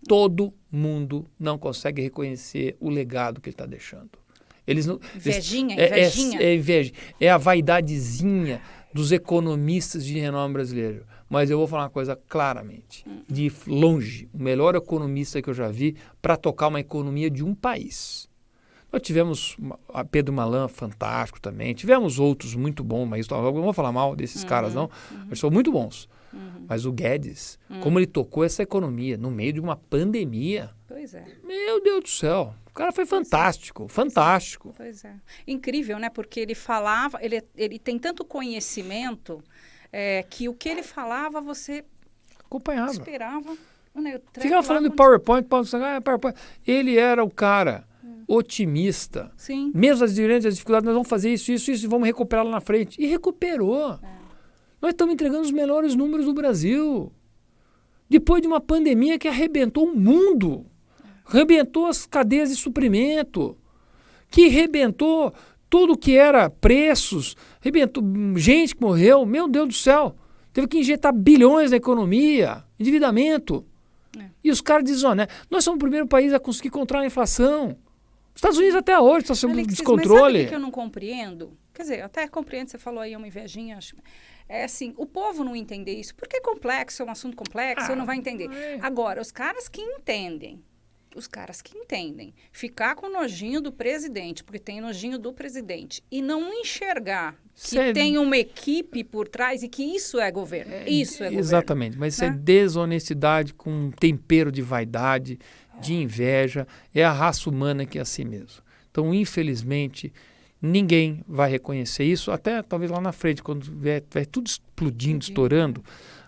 Todo mundo não consegue reconhecer o legado que ele está deixando. Invejinha. É inveja. É a vaidadezinha dos economistas de renome brasileiro. Mas eu vou falar uma coisa claramente. De longe, o melhor economista que eu já vi para tocar uma economia de um país. Nós tivemos a Pedro Malan, fantástico também. Tivemos outros muito bons, mas eu não vou falar mal desses caras, não. Eles são muito bons. Mas o Guedes, como ele tocou essa economia no meio de uma pandemia. Pois é. Meu Deus do céu. O cara foi fantástico, fantástico. Pois é. Incrível, né? Porque ele falava, ele tem tanto conhecimento que o que ele falava você acompanhava. Esperava. Ficava falando de PowerPoint. Ele era o cara otimista. Sim. Mesmo as dificuldades, nós vamos fazer isso e vamos recuperar lá na frente. E recuperou. Nós estamos entregando os melhores números do Brasil. Depois de uma pandemia que arrebentou o mundo. Arrebentou as cadeias de suprimento. Que arrebentou tudo que era preços. Arrebentou gente que morreu. Meu Deus do céu. Teve que injetar bilhões na economia. Endividamento. E os caras desonestos. Nós somos o primeiro país a conseguir controlar a inflação. Os Estados Unidos até hoje estão sob descontrole. Mas sabe o que eu não compreendo? Quer dizer, eu até compreendo, você falou aí uma invejinha, acho. É assim, o povo não entender isso, porque é complexo, é um assunto complexo, não vai entender. Agora, os caras que entendem, ficar com nojinho do presidente, porque tem nojinho do presidente, e não enxergar que tem uma equipe por trás e que isso é governo. Isso é governo. Exatamente, mas isso é desonestidade com um tempero de vaidade, de inveja, é a raça humana que é assim mesmo. Então, infelizmente, ninguém vai reconhecer isso, até talvez lá na frente, quando vier tudo explodindo, estourando,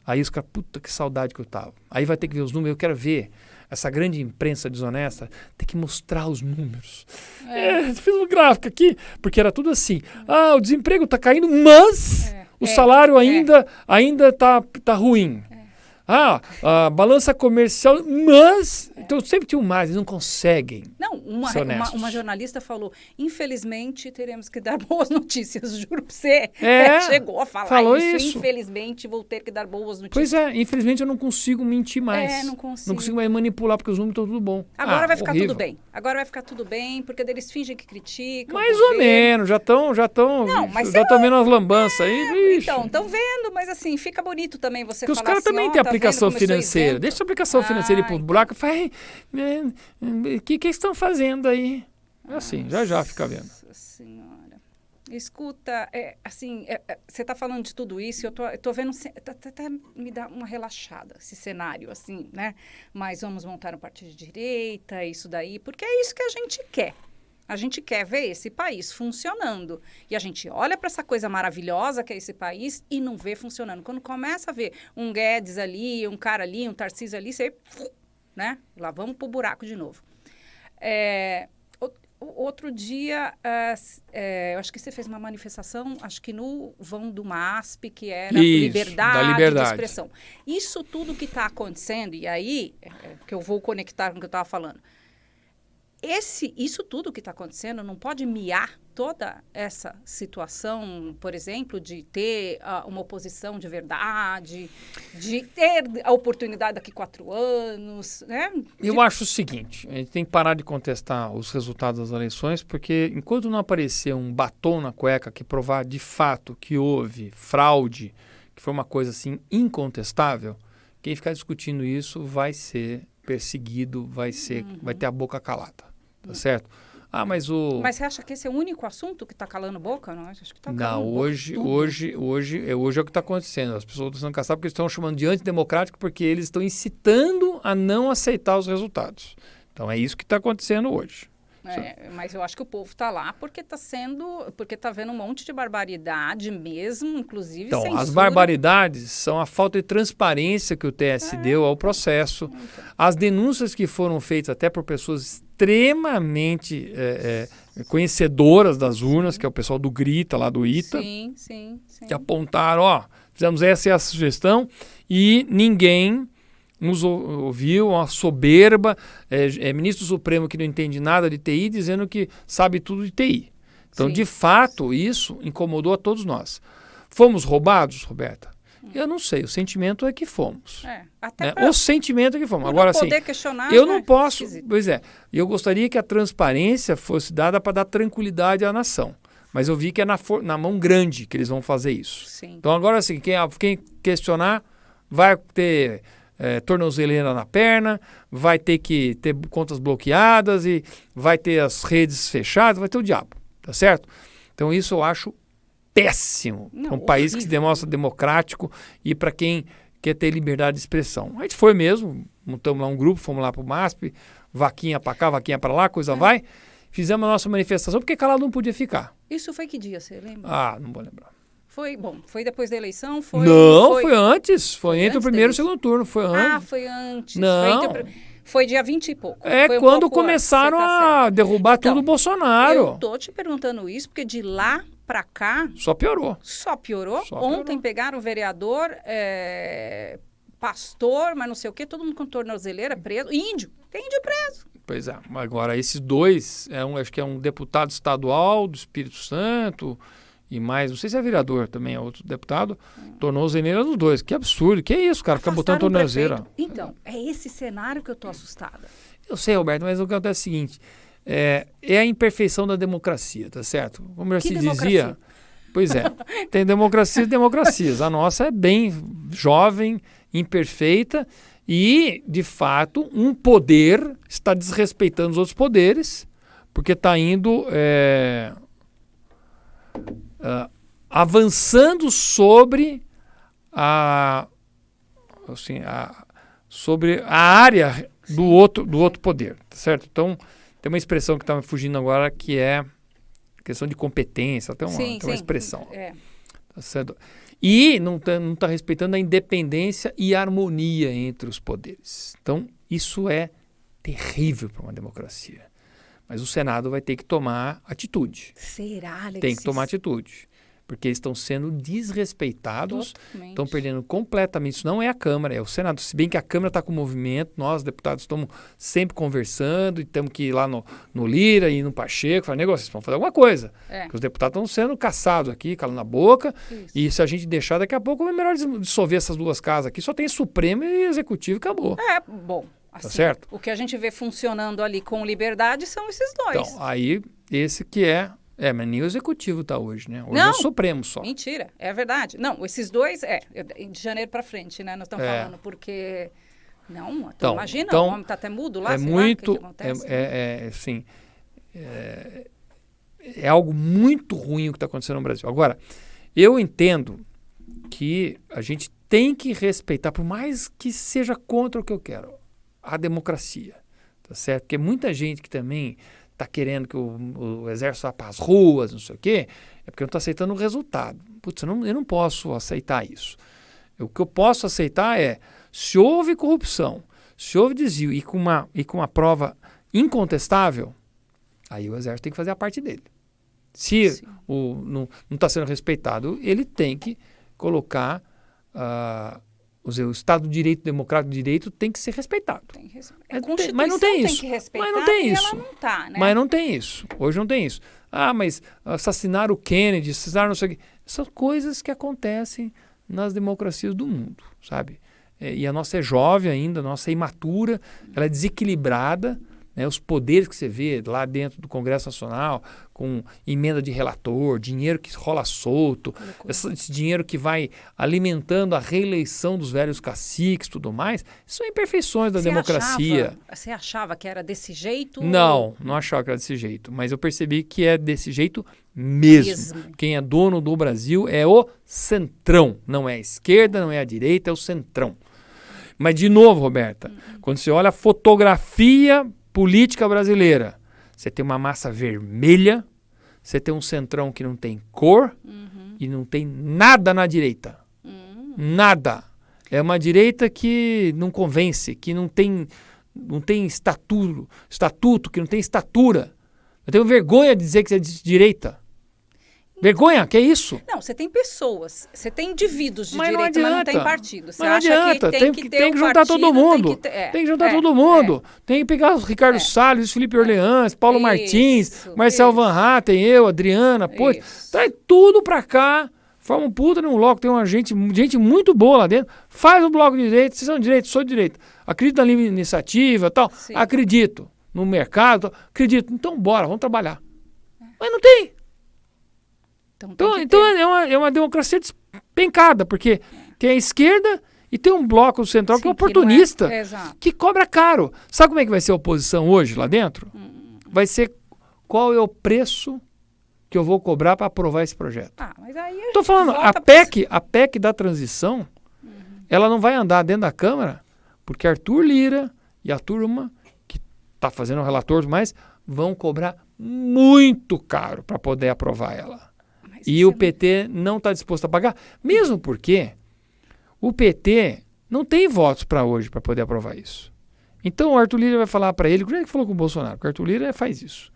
aí os caras, puta, que saudade que eu tava. Aí vai ter que ver os números, eu quero ver essa grande imprensa desonesta, tem que mostrar os números. Fiz um gráfico aqui, porque era tudo assim, o desemprego tá caindo, mas o salário ainda tá ruim. A balança comercial, mas... Então, sempre tinha mais, eles não conseguem. Não, uma jornalista falou, infelizmente, teremos que dar boas notícias, juro pra você. Chegou a falar isso. Infelizmente, vou ter que dar boas notícias. Pois é, infelizmente eu não consigo mentir mais. Não consigo. Não consigo mais manipular, porque os números estão tudo bom. Agora vai ficar tudo bem. Agora vai ficar tudo bem, porque eles fingem que criticam. Mais ou menos, já estão vendo as lambanças aí. Então, estão vendo, mas assim, fica bonito também você falar os caras também têm aplicação financeira. Deixa a aplicação financeira ir pro buraco. Faz, o que estão fazendo aí? Assim, já fica vendo. Nossa Senhora. Escuta, você está falando de tudo isso, eu tô vendo, até me dá uma relaxada esse cenário, assim, né? Mas vamos montar um partido de direita, isso daí, porque é isso que a gente quer. A gente quer ver esse país funcionando. E a gente olha para essa coisa maravilhosa que é esse país e não vê funcionando. Quando começa a ver um Guedes ali, um cara ali, um Tarcísio ali, você... né? Lá vamos pro buraco de novo. Outro dia, eu acho que você fez uma manifestação, acho que no vão do MASP, que era liberdade de expressão. Isso tudo que está acontecendo, e aí, que eu vou conectar com o que eu estava falando, isso tudo que está acontecendo não pode miar toda essa situação, por exemplo, de ter uma oposição de verdade, de ter a oportunidade daqui 4 anos, né? Eu acho o seguinte, a gente tem que parar de contestar os resultados das eleições, porque enquanto não aparecer um batom na cueca que provar de fato que houve fraude, que foi uma coisa assim incontestável, quem ficar discutindo isso vai ser perseguido, vai ter a boca calada. Tá certo? Mas você acha que esse é o único assunto que está calando boca? Não, acho que tá calando não, hoje é o que está acontecendo. As pessoas estão sendo caçadas porque estão chamando de antidemocrático porque eles estão incitando a não aceitar os resultados. Então é isso que está acontecendo hoje. Mas eu acho que o povo está lá porque está vendo um monte de barbaridade mesmo, inclusive Então, censura. as barbaridades são a falta de transparência que o TSE deu ao processo, as denúncias que foram feitas até por pessoas extremamente conhecedoras das urnas, que é o pessoal do Grita, lá do ITA, sim. que apontaram, fizemos essa e essa sugestão e ninguém nos ouviu, uma soberba, ministro Supremo que não entende nada de TI, dizendo que sabe tudo de TI. Então, de fato, isso incomodou a todos nós. Fomos roubados, Roberta? Eu não sei, o sentimento é que fomos. O sentimento é que fomos. Agora, assim, questionar, eu não posso... Pois é, eu gostaria que a transparência fosse dada para dar tranquilidade à nação. Mas eu vi que é na mão grande que eles vão fazer isso. Sim. Então, agora, assim, quem questionar vai ter... tornozeleira na perna, vai ter que ter contas bloqueadas e vai ter as redes fechadas, vai ter o diabo, tá certo? Então isso eu acho péssimo para um país que se demonstra democrático e para quem quer ter liberdade de expressão. A gente foi mesmo, montamos lá um grupo, fomos lá para o MASP, vaquinha para cá, vaquinha para lá, coisa vai, fizemos a nossa manifestação porque calado não podia ficar. Isso foi que dia, você lembra? Não vou lembrar. Foi depois da eleição? Foi antes. Foi entre o primeiro e o segundo turno. Foi antes. Foi antes. Não. Foi dia 20 e pouco. Foi quando começaram a derrubar tudo o Bolsonaro. Eu tô te perguntando isso, porque de lá para cá... Só piorou. Ontem pegaram o vereador, pastor, mas não sei o quê, todo mundo com tornozeleira, preso. Índio. Tem índio preso. Pois é. Agora, esses dois, acho que é um deputado estadual do Espírito Santo... E mais, não sei se é vereador também, é outro deputado, tornozeleira dos dois. Que absurdo, que é isso, cara, ficar botando tornozeleira. Então, é esse cenário que eu tô assustada. Eu sei, Roberto, mas o que acontece é o seguinte, é a imperfeição da democracia, tá certo? Como já se dizia, pois é, tem democracias e democracias. A nossa é bem jovem, imperfeita e, de fato, um poder está desrespeitando os outros poderes, porque está indo... avançando sobre sobre a área do outro poder, tá certo? Então, tem uma expressão que está me fugindo agora que é questão de competência, tem uma expressão. Tá certo? E não tá respeitando a independência e a harmonia entre os poderes. Então, isso é terrível para uma democracia. Mas o Senado vai ter que tomar atitude. Será, Alexis? Tem que tomar atitude. Porque eles estão sendo desrespeitados, estão perdendo completamente. Isso não é a Câmara, é o Senado. Se bem que a Câmara está com movimento, nós, deputados, estamos sempre conversando e temos que ir lá no Lira e no Pacheco, falar negócio, vamos fazer alguma coisa. Porque os deputados estão sendo caçados aqui, calando a boca. Isso. E se a gente deixar, daqui a pouco é melhor dissolver essas duas casas aqui. Só tem Supremo e Executivo e acabou. Bom. Assim, tá certo? O que a gente vê funcionando ali com liberdade são esses dois. Então, aí, esse que mas nem o Executivo está hoje, né? Hoje é o Supremo só. Mentira, é verdade. Não, esses dois, de janeiro para frente, né? Nós estamos falando, porque... Não, então, imagina, o homem está até mudo lá, muito, lá, o que acontece? Assim, é algo muito ruim o que está acontecendo no Brasil. Agora, eu entendo que a gente tem que respeitar, por mais que seja contra o que eu quero, a democracia, tá certo? Porque muita gente que também está querendo que o exército vá para as ruas, não sei o quê, é porque não está aceitando o resultado. Putz, eu não posso aceitar isso. O que eu posso aceitar é, se houve corrupção, se houve desvio e com uma prova incontestável, aí o exército tem que fazer a parte dele. Se não está sendo respeitado, ele tem que colocar... o Estado de Direito, democrático de direito tem que ser respeitado. Mas não tem isso. Mas não tem isso. Ela não tá, né? Mas não tem isso. Hoje não tem isso. Mas assassinaram o Kennedy, assassinaram não sei o quê. São coisas que acontecem nas democracias do mundo, sabe? E a nossa é jovem ainda, a nossa é imatura, ela é desequilibrada, né? Os poderes que você vê lá dentro do Congresso Nacional, com emenda de relator, dinheiro que rola solto, esse dinheiro que vai alimentando a reeleição dos velhos caciques e tudo mais, isso são imperfeições da democracia. Você achava que era desse jeito? Não achava que era desse jeito, mas eu percebi que é desse jeito mesmo. Quem é dono do Brasil é o centrão, não é a esquerda, não é a direita, é o centrão. Mas, de novo, Roberta, quando você olha a fotografia política brasileira, Você tem uma massa vermelha, você tem um centrão que não tem cor e não tem nada na direita. Nada. É uma direita que não convence, que não tem estatuto, que não tem estatura. Eu tenho vergonha de dizer que você é de direita. Vergonha, que é isso? Não, você tem pessoas, você tem indivíduos de Mas direita, não mas não tem adianta. partido. Você Mas não acha adianta, que tem que ter que um juntar partido, todo mundo. tem que juntar todo mundo. Tem que pegar o Ricardo Salles, Felipe Orleans, Paulo Martins, Marcel Van Hatten, eu, Adriana, traz tudo pra cá, forma um puta num bloco, tem uma gente muito boa lá dentro, faz um bloco de direita, vocês são de direita, sou de direita. Acredito na livre iniciativa e tal, acredito no mercado, acredito. Então bora, vamos trabalhar. Mas não tem. Então é uma democracia despencada, porque tem a esquerda e tem um bloco central que é oportunista, que cobra caro. Sabe como é que vai ser a oposição hoje lá dentro? Vai ser qual é o preço que eu vou cobrar para aprovar esse projeto. Estou falando, a PEC da transição, ela não vai andar dentro da Câmara, porque Arthur Lira e a turma, que está fazendo o relator, vão cobrar muito caro para poder aprovar ela. E o PT não está disposto a pagar, mesmo porque o PT não tem votos para hoje para poder aprovar isso. Então o Arthur Lira vai falar para ele, como é que falou com o Bolsonaro? O Arthur Lira faz isso.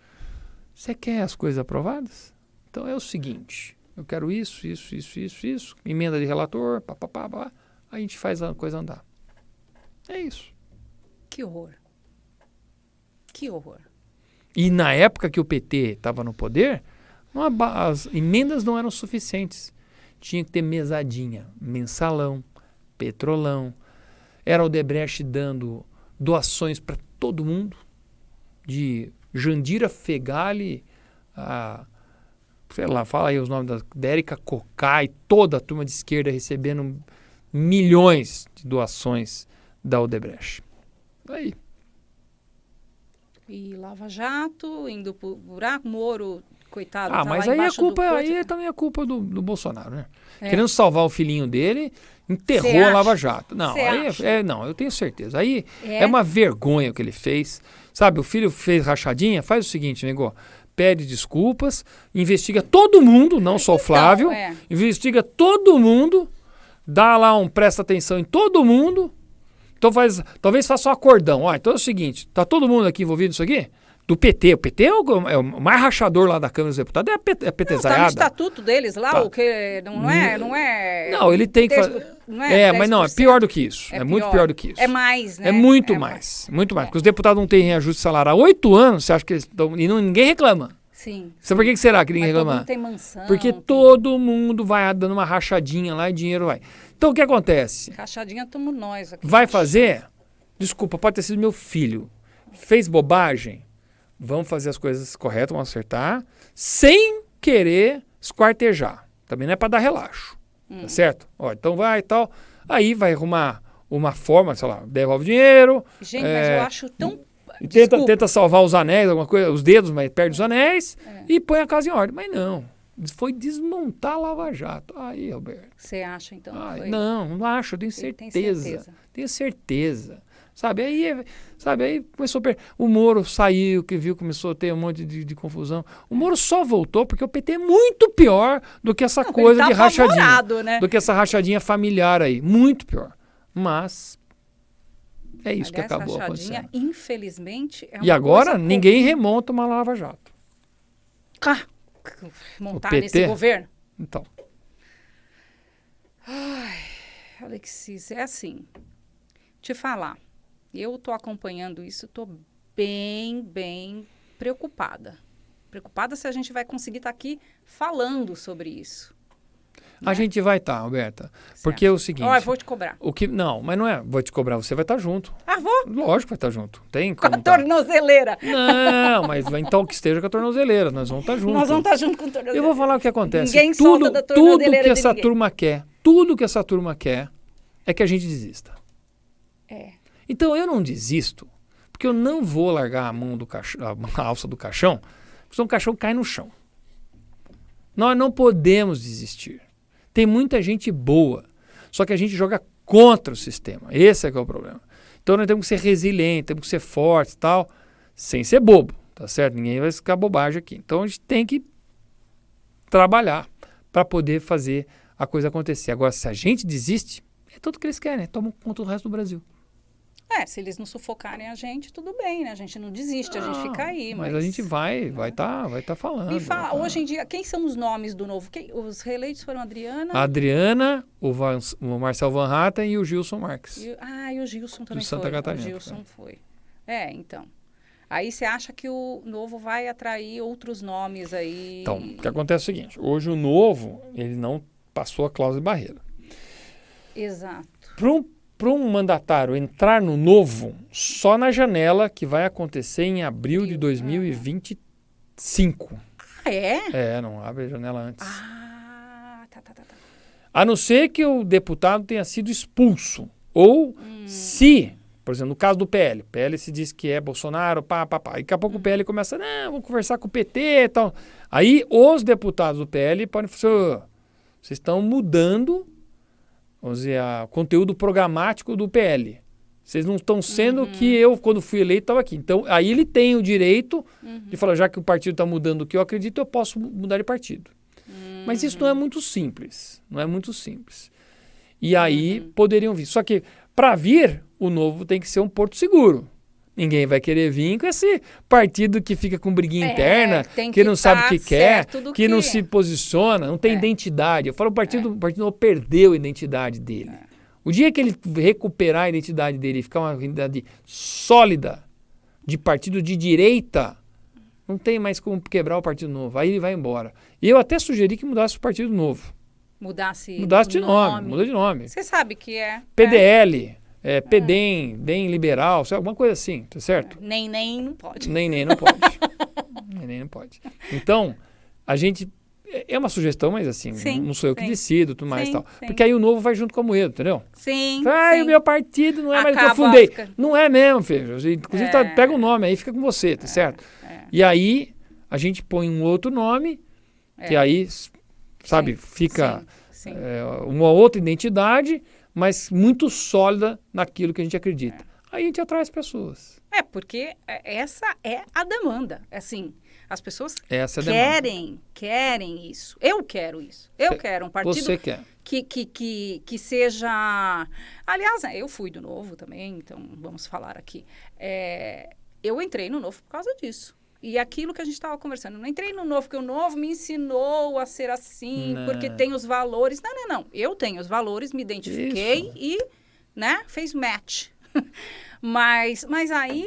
Você quer as coisas aprovadas? Então é o seguinte, eu quero isso, emenda de relator, aí a gente faz a coisa andar. É isso. Que horror. Que horror. E na época que o PT estava no poder, as emendas não eram suficientes. Tinha que ter mesadinha, mensalão, petrolão. Era o Odebrecht dando doações para todo mundo, de Jandira Fegali a, sei lá, fala aí os nomes da Érica Cocá e toda a turma de esquerda recebendo milhões de doações da Odebrecht. Aí. E Lava Jato, indo pro buraco, Moro... Coitado, mas aí também é culpa do Bolsonaro, né? Querendo salvar o filhinho dele, enterrou a Lava Jato. Não, não, eu tenho certeza. Aí é uma vergonha o que ele fez. Sabe, o filho fez rachadinha, faz o seguinte, nego, pede desculpas, investiga todo mundo, não só o Flávio, investiga todo mundo, dá lá presta atenção em todo mundo. Então talvez faça um acordão. Então é o seguinte, tá todo mundo aqui envolvido nisso aqui? Do PT. O PT é o mais rachador lá da Câmara dos Deputados, é a PTzaiada. Tá no estatuto deles lá, o que não é... Não, ele tem que fazer... mas não, é pior do que isso. É muito pior do que isso. É mais, né? É muito mais. Porque os deputados não têm reajuste salarial há 8 anos, você acha que eles estão... E ninguém reclama. Sim. Sabe por que será que ninguém reclama? Todo mundo tem mansão. Porque todo mundo vai dando uma rachadinha lá e dinheiro vai. Então o que acontece? Rachadinha somos nós aqui. Vai fazer? Desculpa, pode ter sido meu filho. Fez bobagem? Vamos fazer as coisas corretas, vamos acertar, sem querer esquartejar. Também não é para dar relaxo, tá certo? Então vai e tal. Aí vai arrumar uma forma, sei lá, devolve dinheiro. Gente, mas eu acho tão... Tenta salvar os anéis, alguma coisa, os dedos, mas perde os anéis e põe a casa em ordem. Mas não, foi desmontar a Lava Jato. Aí, Alberto. Você acha, então? Não acho, eu tenho certeza. Tenho certeza. Sabe, aí começou o Moro saiu, que viu, começou a ter um monte de confusão. O Moro só voltou porque o PT é muito pior do que essa coisa de rachadinha. Né? Do que essa rachadinha familiar aí. Muito pior. Mas é isso que acabou acontecendo. Infelizmente, é uma E agora coisa ninguém remonta uma Lava Jato. Montar nesse governo? Então. Ai, Alexis, é assim. Te falar. Eu estou acompanhando isso, estou bem preocupada. Preocupada se a gente vai conseguir estar aqui falando sobre isso. A gente vai estar, Alberta. Porque é o seguinte... eu vou te cobrar. Não, mas não é vou te cobrar, você vai estar junto. Vou? Lógico que vai estar junto. Tem com a tornozeleira. Não, mas então que esteja com a tornozeleira, nós vamos estar juntos. Nós vamos estar junto com a tornozeleira. Eu vou falar o que acontece. Ninguém solta da tornozeleira tudo que essa turma quer, tudo que essa turma quer é que a gente desista. Então eu não desisto, porque eu não vou largar a mão a alça do caixão, porque senão o caixão cai no chão. Nós não podemos desistir. Tem muita gente boa, só que a gente joga contra o sistema. Esse é que é o problema. Então nós temos que ser resilientes, temos que ser fortes e tal, sem ser bobo, tá certo? Ninguém vai ficar bobagem aqui. Então a gente tem que trabalhar para poder fazer a coisa acontecer. Agora, se a gente desiste, é tudo que eles querem, tomam conta do resto do Brasil. Se eles não sufocarem a gente, tudo bem, né? A gente não desiste, a gente fica aí. Mas a gente vai tá falando. Me fala, hoje em dia, quem são os nomes do novo? Os reeleitos foram a Adriana? A Adriana, o Marcel Van Hatten e o Gilson Marques. E o Gilson também de Santa foi. Catarina. O Gilson foi. Então. Aí você acha que o novo vai atrair outros nomes aí? Então, o que acontece é o seguinte, hoje o novo, ele não passou a cláusula de barreira. Exato. Para um mandatário entrar no novo, só na janela que vai acontecer em abril de 2025. Não abre a janela antes. Tá. A não ser que o deputado tenha sido expulso. Ou se, por exemplo, no caso do PL se diz que é Bolsonaro, e daqui a pouco o PL começa, vamos conversar com o PT e tal. Aí os deputados do PL podem falar, vocês estão mudando, vamos dizer, o conteúdo programático do PL. Vocês não estão sendo que eu, quando fui eleito, estava aqui. Então, aí ele tem o direito de falar, já que o partido está mudando o que eu acredito, eu posso mudar de partido. Mas isso não é muito simples. Não é muito simples. E aí poderiam vir. Só que, para vir, o novo tem que ser um porto seguro. Ninguém vai querer vir com esse partido que fica com briguinha interna, que não sabe o que quer, que não se posiciona, não tem identidade. Eu falo, o partido não perdeu a identidade dele. O dia que ele recuperar a identidade dele e ficar uma identidade sólida de partido de direita, não tem mais como quebrar o Partido Novo. Aí ele vai embora. E eu até sugeri que mudasse o Partido Novo. Mudasse de nome. Muda de nome. Você sabe que é. PDL. PDEM, DEM liberal, alguma coisa assim, tá certo? Nem não pode. Nem não pode. Nem não pode. Então, a gente... É uma sugestão, mas assim, não sou eu que decido, tudo mais e tal. Porque aí o novo vai junto com o Moedo, entendeu? Sim. O meu partido não é mais o que eu fundei. Não é mesmo, filho. Inclusive, pega o nome aí, fica com você, tá certo? E aí, a gente põe um outro nome, que aí, sabe, fica uma outra identidade, mas muito sólida naquilo que a gente acredita. Aí a gente atrai as pessoas. Porque essa é a demanda. Assim, as pessoas querem isso. Eu quero isso. Eu quero um partido Você quer. Que seja... Aliás, eu fui do Novo também, então vamos falar aqui. Eu entrei no Novo por causa disso. E aquilo que a gente estava conversando, eu não entrei no Novo, porque o Novo me ensinou a ser assim, porque tem os valores. Não. Eu tenho os valores, me identifiquei e, fez match. mas aí,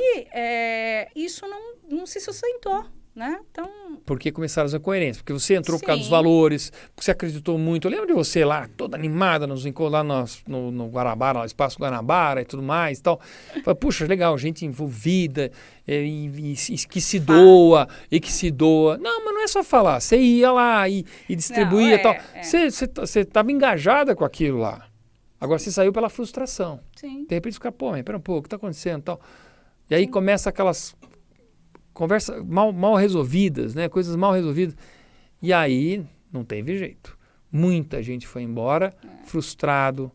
isso não se sustentou, né? Então... Porque começaram a fazer coerência. Porque você entrou por causa dos valores, porque você acreditou muito. Eu lembro de você lá, toda animada, nos encontros lá no Guanabara, no Espaço Guanabara e tudo mais e tal. Falei, puxa, legal, gente envolvida e que se doa e que se doa. Não, mas não é só falar. Você ia lá e distribuía e tal. Você estava engajada com aquilo lá. Agora você saiu pela frustração. Sim. De repente fica, espera um pouco, o que está acontecendo e tal. E aí começa aquelas... conversas mal resolvidas, né? Coisas mal resolvidas. E aí, não teve jeito. Muita gente foi embora, frustrado.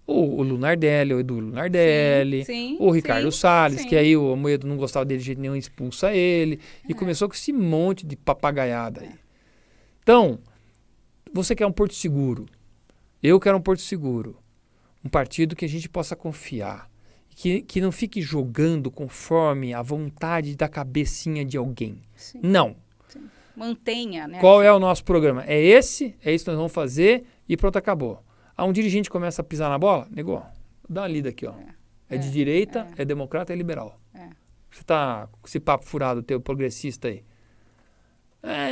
O Lunardelli, o Edu Lunardelli, o Ricardo Salles, que aí o Moedo não gostava dele de jeito nenhum, expulsa ele. E começou com esse monte de papagaiada aí. Então, você quer um porto seguro. Eu quero um porto seguro. Um partido que a gente possa confiar. Que não fique jogando conforme a vontade da cabecinha de alguém. Sim. Não. Sim. Mantenha, né? Qual é o nosso programa? É isso que nós vamos fazer e pronto, acabou. Um dirigente começa a pisar na bola, negou, dá uma lida aqui, ó. É de direita, é democrata, é liberal. Você tá com esse papo furado teu progressista aí.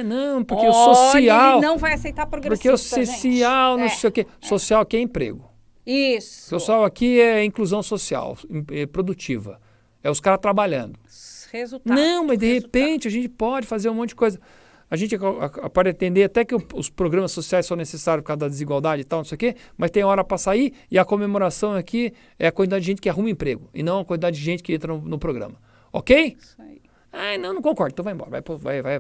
Não, porque o social... Ele não vai aceitar progressista, porque o social, não sei o quê. Social aqui é emprego. Isso. Social aqui é inclusão social, produtiva. É os caras trabalhando. Resultado. Não, mas de repente a gente pode fazer um monte de coisa. A gente pode entender até que os programas sociais são necessários por causa da desigualdade e tal, não sei o quê, mas tem hora para sair e a comemoração aqui é a quantidade de gente que arruma emprego e não a quantidade de gente que entra no programa. Ok? Isso aí. Não concordo. Então vai embora. Vai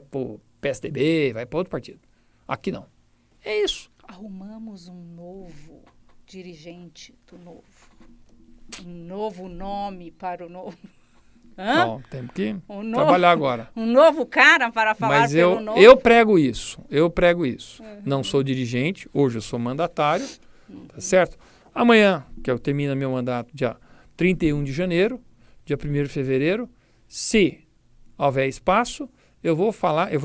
pro PSDB, vai para outro partido. Aqui não. É isso. Arrumamos um novo dirigente do Novo. Um novo nome para o Novo. Então, temos que trabalhar agora. Um novo cara para falar Mas pelo novo? eu prego isso. Não sou dirigente, hoje eu sou mandatário, tá certo? Amanhã, que eu termino meu mandato dia 31 de janeiro, dia 1º de fevereiro, se houver espaço, eu vou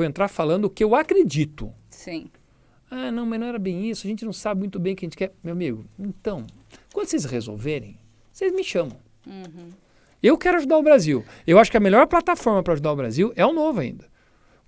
entrar falando o que eu acredito. Sim. Ah, não, mas não era bem isso, a gente não sabe muito bem o que a gente quer. Meu amigo, então, quando vocês resolverem, vocês me chamam. Eu quero ajudar o Brasil. Eu acho que a melhor plataforma para ajudar o Brasil é o Novo ainda.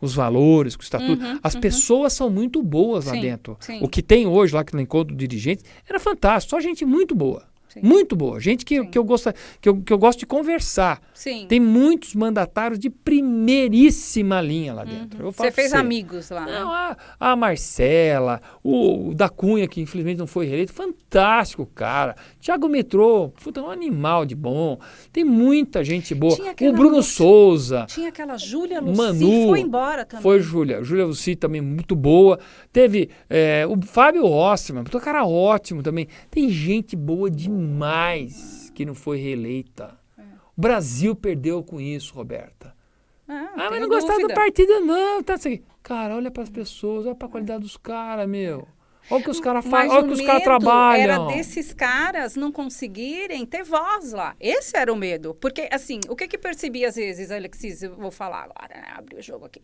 Os valores, o estatuto. As pessoas são muito boas lá dentro. Sim. O que tem hoje lá, que no encontro de dirigentes, era fantástico. Só gente muito boa. Sim. Muito boa. Gente que eu gosto de conversar. Sim. Tem muitos mandatários de primeiríssima linha lá dentro. Você fez amigos lá, não, né? A Marcela, o da Cunha, que infelizmente não foi reeleito, fantástico, cara. Thiago Metrô, puta, um animal de bom. Tem muita gente boa. O Bruno Souza. Tinha aquela Júlia Lucy, Manu, foi embora também. Foi Júlia Lucy também, muito boa. Teve o Fábio Osterman, um cara ótimo também. Tem gente boa demais que não foi reeleita. O Brasil perdeu com isso, Roberta. Mas não gostava do partido, não. Tá assim. Cara, olha para as pessoas, olha para a qualidade dos caras, meu. Olha o que os caras fazem, olha o que os caras trabalham. Era desses caras não conseguirem ter voz lá. Esse era o medo. Porque, assim, o que percebia às vezes, Alexis, eu vou falar agora, né? Abrir o jogo aqui.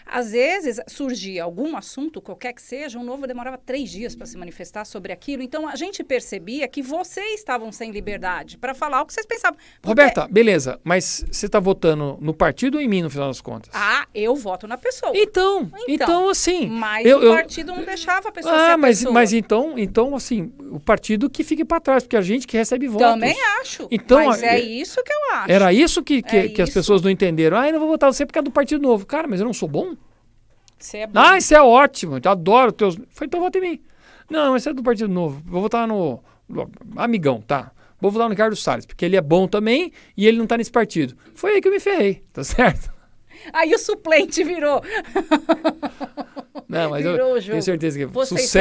Às vezes surgia algum assunto, qualquer que seja, o Novo demorava 3 dias para se manifestar sobre aquilo. Então, a gente percebia que vocês estavam sem liberdade para falar o que vocês pensavam. Porque... Roberta, beleza, mas você está votando no partido ou em mim, no final das contas? Eu voto na pessoa. Então assim... Mas o partido não deixava a pessoa ser a pessoa. Mas então, assim, o partido que fique para trás, porque a gente que recebe votos. Também acho, então, mas é isso que eu acho. Era isso que as pessoas não entenderam. Eu não vou votar você por causa do Partido Novo. Cara, mas eu não sou bom? Você é bom. Isso é ótimo, eu adoro teus... Então vota em mim. Não, mas você é do Partido Novo. Vou votar no amigão, tá? Vou votar no Ricardo Salles, porque ele é bom também e ele não tá nesse partido. Foi aí que eu me ferrei, tá certo? Aí o suplente virou. Não, mas eu tenho certeza que vocês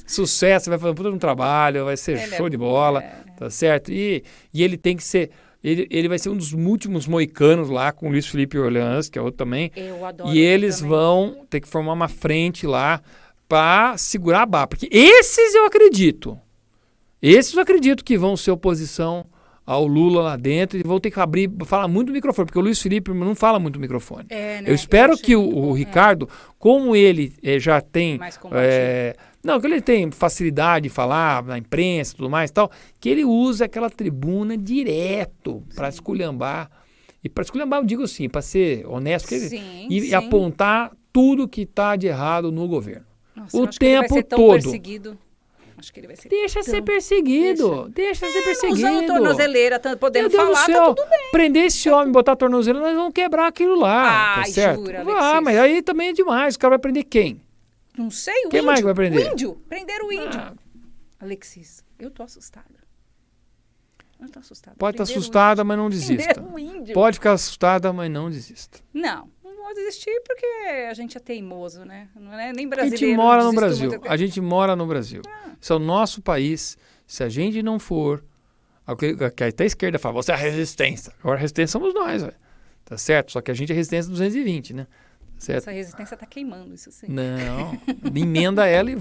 sucesso, vai fazer um puta trabalho, vai ser show de bola, tá certo? E ele tem que ser... Ele vai ser um dos últimos moicanos lá com o Luiz Felipe Orleans, que é outro também. Eu adoro. E eles vão ter que formar uma frente lá para segurar a barra. Porque esses eu acredito. Esses eu acredito que vão ser oposição ao Lula lá dentro e vão ter que falar muito no microfone, porque o Luiz Felipe não fala muito no microfone. Né? Eu espero que o Ricardo, como ele já tem... que ele tem facilidade de falar na imprensa e tudo mais e tal, que ele use aquela tribuna direto para esculhambar. E para esculhambar, eu digo assim, para ser honesto, e apontar tudo que está de errado no governo. Nossa, o tempo todo. Acho que ele vai ser Deixa ser perseguido. Deixa ser perseguido. Usando tornozeleira, podendo falar, tá tudo bem. Prender esse homem, botar a tornozeleira, nós vamos quebrar aquilo lá. Tá certo? Jura, mas aí também é demais. O cara vai prender quem? Não sei, o Quem índio. mais vai prender? O índio. Prender o índio. Alexis, eu tô assustada. Pode estar assustada, mas não desista. Pode ficar assustada, mas não desista. Não vou desistir porque a gente é teimoso, né? Não é nem brasileiro. A gente mora no Brasil. A gente mora no Brasil. Esse é o nosso país. Se a gente não for... Que até a esquerda fala, você é a resistência. Agora a resistência somos nós, véio. Tá certo? Só que a gente é resistência 220, né? Certo? Essa resistência está queimando, isso sim. Não, emenda ela e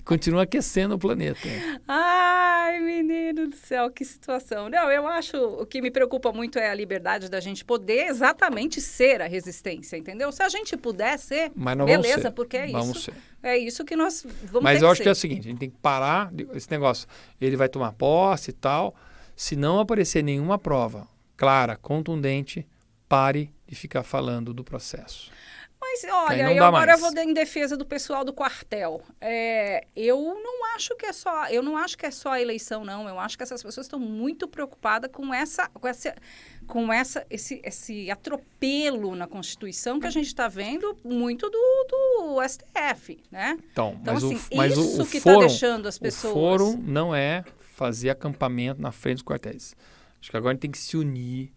continua aquecendo o planeta. Ai, menino do céu, que situação. Não, eu acho, o que me preocupa muito é a liberdade da gente poder exatamente ser a resistência, entendeu? Se a gente puder ser, beleza, porque é isso. É isso que nós vamos ter que ser. Mas eu acho que é o seguinte, a gente tem que parar esse negócio. Ele vai tomar posse e tal, se não aparecer nenhuma prova clara, contundente, pare de ficar falando do processo. Mas olha, eu vou em defesa do pessoal do quartel. Eu não acho que é só a eleição, não. Eu acho que essas pessoas estão muito preocupadas com esse atropelo na Constituição que a gente está vendo muito do STF, né? Então assim, isso que está deixando as pessoas... O fórum não é fazer acampamento na frente dos quartéis. Acho que agora a gente tem que se unir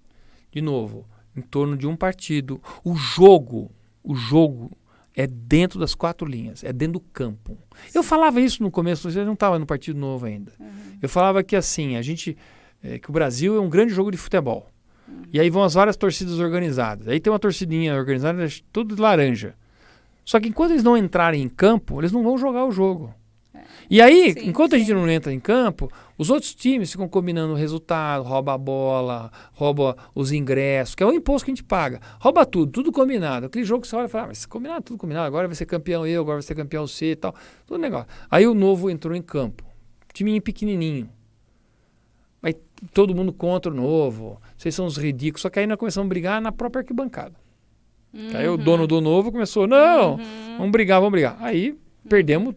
de novo em torno de um partido. O jogo é dentro das 4 linhas, é dentro do campo. Sim. Eu falava isso no começo, você não estava no Partido Novo ainda. Eu falava que assim, que o Brasil é um grande jogo de futebol. E aí vão as várias torcidas organizadas. Aí tem uma torcidinha organizada, tudo de laranja. Só que enquanto eles não entrarem em campo, eles não vão jogar o jogo. E aí, enquanto a gente não entra em campo, os outros times ficam combinando o resultado, rouba a bola, rouba os ingressos, que é o imposto que a gente paga. Rouba tudo combinado. Aquele jogo que você olha e fala, mas combinado, tudo combinado, agora vai ser campeão eu, agora vai ser campeão você e tal. Tudo negócio. Aí o Novo entrou em campo. Timinho pequenininho. Aí todo mundo contra o Novo. Vocês são os ridículos. Só que aí nós começamos a brigar na própria arquibancada. Aí o dono do Novo começou, não, vamos brigar. Aí perdemos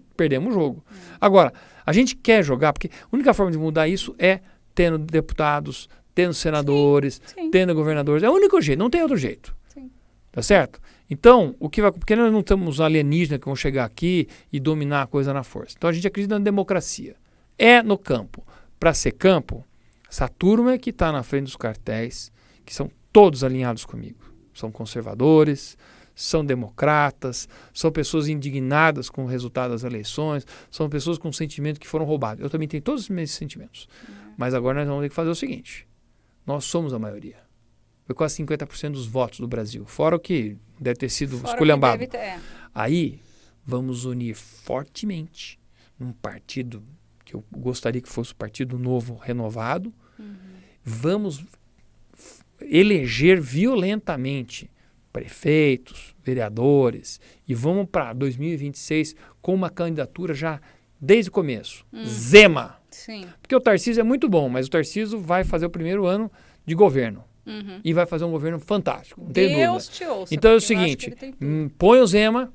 o jogo. Agora, a gente quer jogar, porque a única forma de mudar isso é tendo deputados, tendo senadores, tendo governadores. É o único jeito, não tem outro jeito. Sim. Tá certo? Então, porque nós não estamos alienígenas que vão chegar aqui e dominar a coisa na força. Então a gente acredita na democracia. É no campo. Para ser campo, essa turma que está na frente dos cartéis, que são todos alinhados comigo. São conservadores, são democratas, são pessoas indignadas com o resultado das eleições, são pessoas com sentimento que foram roubados. Eu também tenho todos os meus sentimentos. Mas agora nós vamos ter que fazer o seguinte. Nós somos a maioria. Foi quase 50% dos votos do Brasil. Fora o que deve ter sido esculhambado. Aí, vamos unir fortemente num partido que eu gostaria que fosse o Partido Novo renovado. Vamos eleger violentamente prefeitos, vereadores, e vamos para 2026 com uma candidatura já desde o começo. Zema. Sim. Porque o Tarcísio é muito bom, mas o Tarcísio vai fazer o primeiro ano de governo. E vai fazer um governo fantástico, não tem dúvida. Deus te ouça. Então é o seguinte, põe o Zema,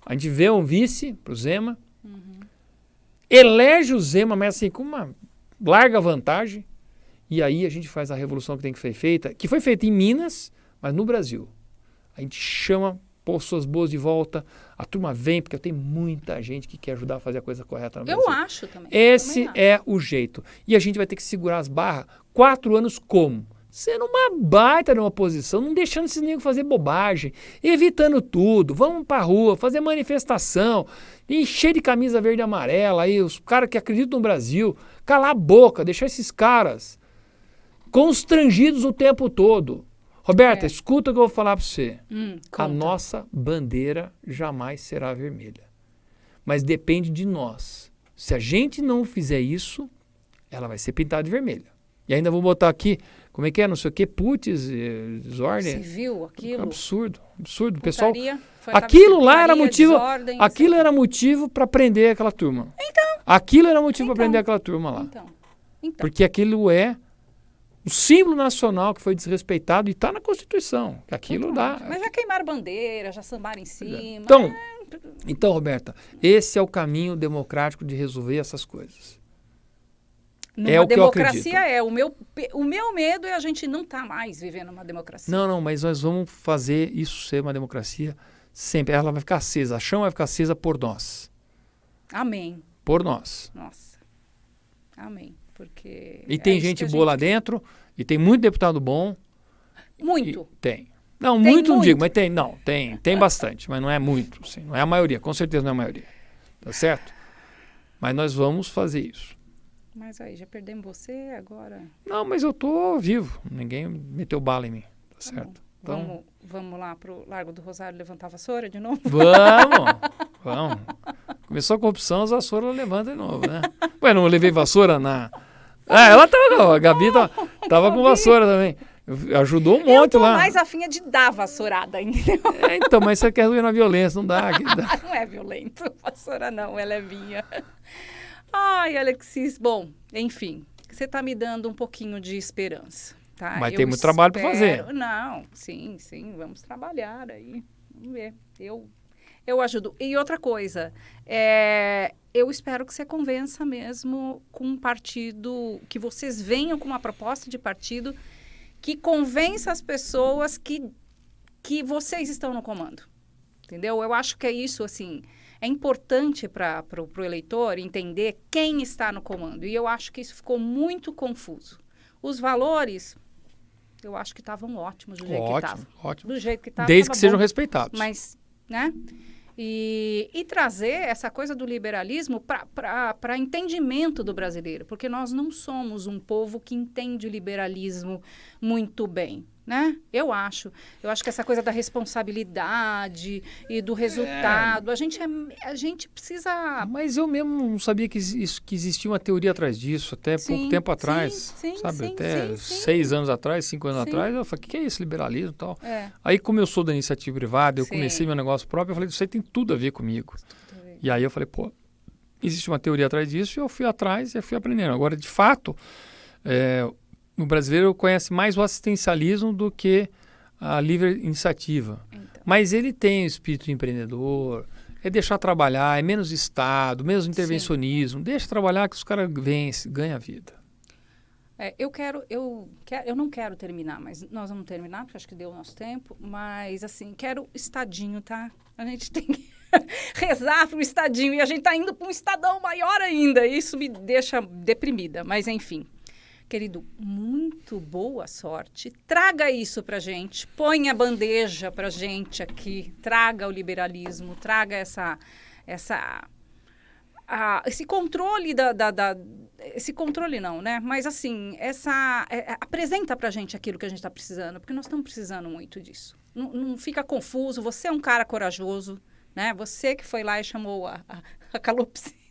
a gente vê um vice para o Zema, elege o Zema, mas assim, com uma larga vantagem, e aí a gente faz a revolução que tem que ser feita, que foi feita em Minas, mas no Brasil. A gente chama pessoas boas de volta, a turma vem, porque tem muita gente que quer ajudar a fazer a coisa correta no Brasil. Eu acho também. Esse é o jeito. E a gente vai ter que segurar as barras 4 anos como? Sendo uma baita numa posição, não deixando esses negros fazer bobagem, evitando tudo, vamos pra rua, fazer manifestação, encher de camisa verde e amarela, aí os caras que acreditam no Brasil, calar a boca, deixar esses caras constrangidos o tempo todo. Roberta, escuta o que eu vou falar para você. A nossa bandeira jamais será vermelha. Mas depende de nós. Se a gente não fizer isso, ela vai ser pintada de vermelha. E ainda vou botar aqui, como é que é, não sei o que, putz, desordem. Você viu aquilo? Absurdo. Putaria, pessoal, aquilo lá era motivo, aquilo era motivo para prender aquela turma. Aquilo era motivo para prender aquela turma lá. Porque aquilo é o símbolo nacional que foi desrespeitado e está na Constituição. Que aquilo dá. Mas já queimaram bandeira, já sambaram em cima. Então, Roberta, esse é o caminho democrático de resolver essas coisas. É o que eu acredito. O meu medo é a gente não estar mais vivendo uma democracia. Não, mas nós vamos fazer isso ser uma democracia sempre. Ela vai ficar acesa, a chama vai ficar acesa por nós. Amém. Por nós. Nossa. Amém. Porque e tem gente boa lá dentro, e tem muito deputado bom. Muito? Tem. Não, tem muito não digo, mas tem bastante, mas não é muito, assim, não é a maioria, com certeza não é a maioria. Tá certo? Mas nós vamos fazer isso. Mas aí, já perdemos você agora? Não, mas eu tô vivo, ninguém meteu bala em mim, tá certo? Então, vamos lá pro Largo do Rosário levantar a vassoura de novo? Vamos. Começou a corrupção, as vassouras levantam de novo, né? Ué, não levei vassoura na... ela tava, a Gabi tava com vassoura também. Ajudou um monte lá. Eu tô mais afim de dar vassourada, entendeu? Então, mas você quer resolver na violência, não dá. Não é violento, vassoura não, ela é minha. Ai, Alexis, bom, enfim, você tá me dando um pouquinho de esperança. Tá? Mas tem muito trabalho para fazer. Não, sim, vamos trabalhar aí. Vamos ver. Eu ajudo. E outra coisa, eu espero que você convença mesmo com um partido, que vocês venham com uma proposta de partido que convença as pessoas que vocês estão no comando. Entendeu? Eu acho que é isso, assim, é importante para o eleitor entender quem está no comando. E eu acho que isso ficou muito confuso. Os valores... Eu acho que estavam ótimos do jeito que estavam. Ótimo. Do jeito que estavam. Desde que sejam respeitados. Mas, né? E trazer essa coisa do liberalismo para entendimento do brasileiro, porque nós não somos um povo que entende o liberalismo muito bem, né? Eu acho que essa coisa da responsabilidade e do resultado, a gente precisa... Mas eu mesmo não sabia que existia uma teoria atrás disso, até pouco tempo atrás, sabe? Até 6 anos atrás, 5 anos atrás, eu falei, o que é esse liberalismo e tal? Aí, como eu sou da iniciativa privada, eu comecei meu negócio próprio, eu falei, isso aí tem tudo a ver comigo. E aí eu falei, pô, existe uma teoria atrás disso, e eu fui atrás e fui aprendendo. Agora, de fato, o brasileiro conhece mais o assistencialismo do que a livre iniciativa. Então. Mas ele tem o espírito empreendedor, é deixar trabalhar, é menos Estado, menos intervencionismo. Deixa trabalhar que os caras ganham a vida. Eu não quero terminar, mas nós vamos terminar, porque acho que deu o nosso tempo. Mas, assim, quero estadinho, tá? A gente tem que rezar para o estadinho. E a gente está indo para um estadão maior ainda. Isso me deixa deprimida, mas enfim. Querido, muito boa sorte. Traga isso para a gente. Põe a bandeja para a gente aqui. Traga o liberalismo. Traga esse controle esse controle não, né? Mas, assim, apresenta para a gente aquilo que a gente está precisando. Porque nós estamos precisando muito disso. Não fica confuso. Você é um cara corajoso, né? Você que foi lá e chamou a calopsita.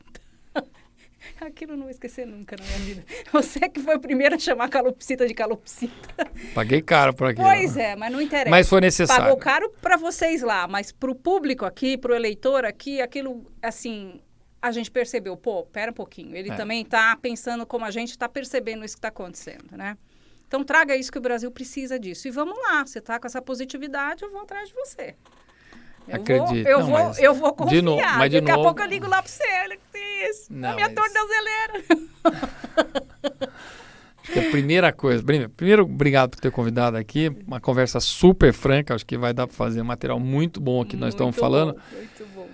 Aquilo eu não vou esquecer nunca na minha vida. Você que foi o primeiro a chamar a calopsita de calopsita. Paguei caro por aquilo. Pois é, mas não interessa. Mas foi necessário. Pagou caro para vocês lá, mas para o público aqui, para o eleitor aqui, aquilo, assim, a gente percebeu. Pô, pera um pouquinho. Ele também está pensando como a gente está percebendo isso que está acontecendo, né? Então, traga isso que o Brasil precisa disso. E vamos lá, você está com essa positividade, eu vou atrás de você. Acredito. Eu vou confiar. Mas Daqui a pouco eu ligo lá para você. Olha que tem isso. A minha tornozeleira. Acho que a primeira coisa... Primeiro, obrigado por ter convidado aqui. Uma conversa super franca. Acho que vai dar para fazer um material muito bom aqui que nós estamos falando. Muito bom.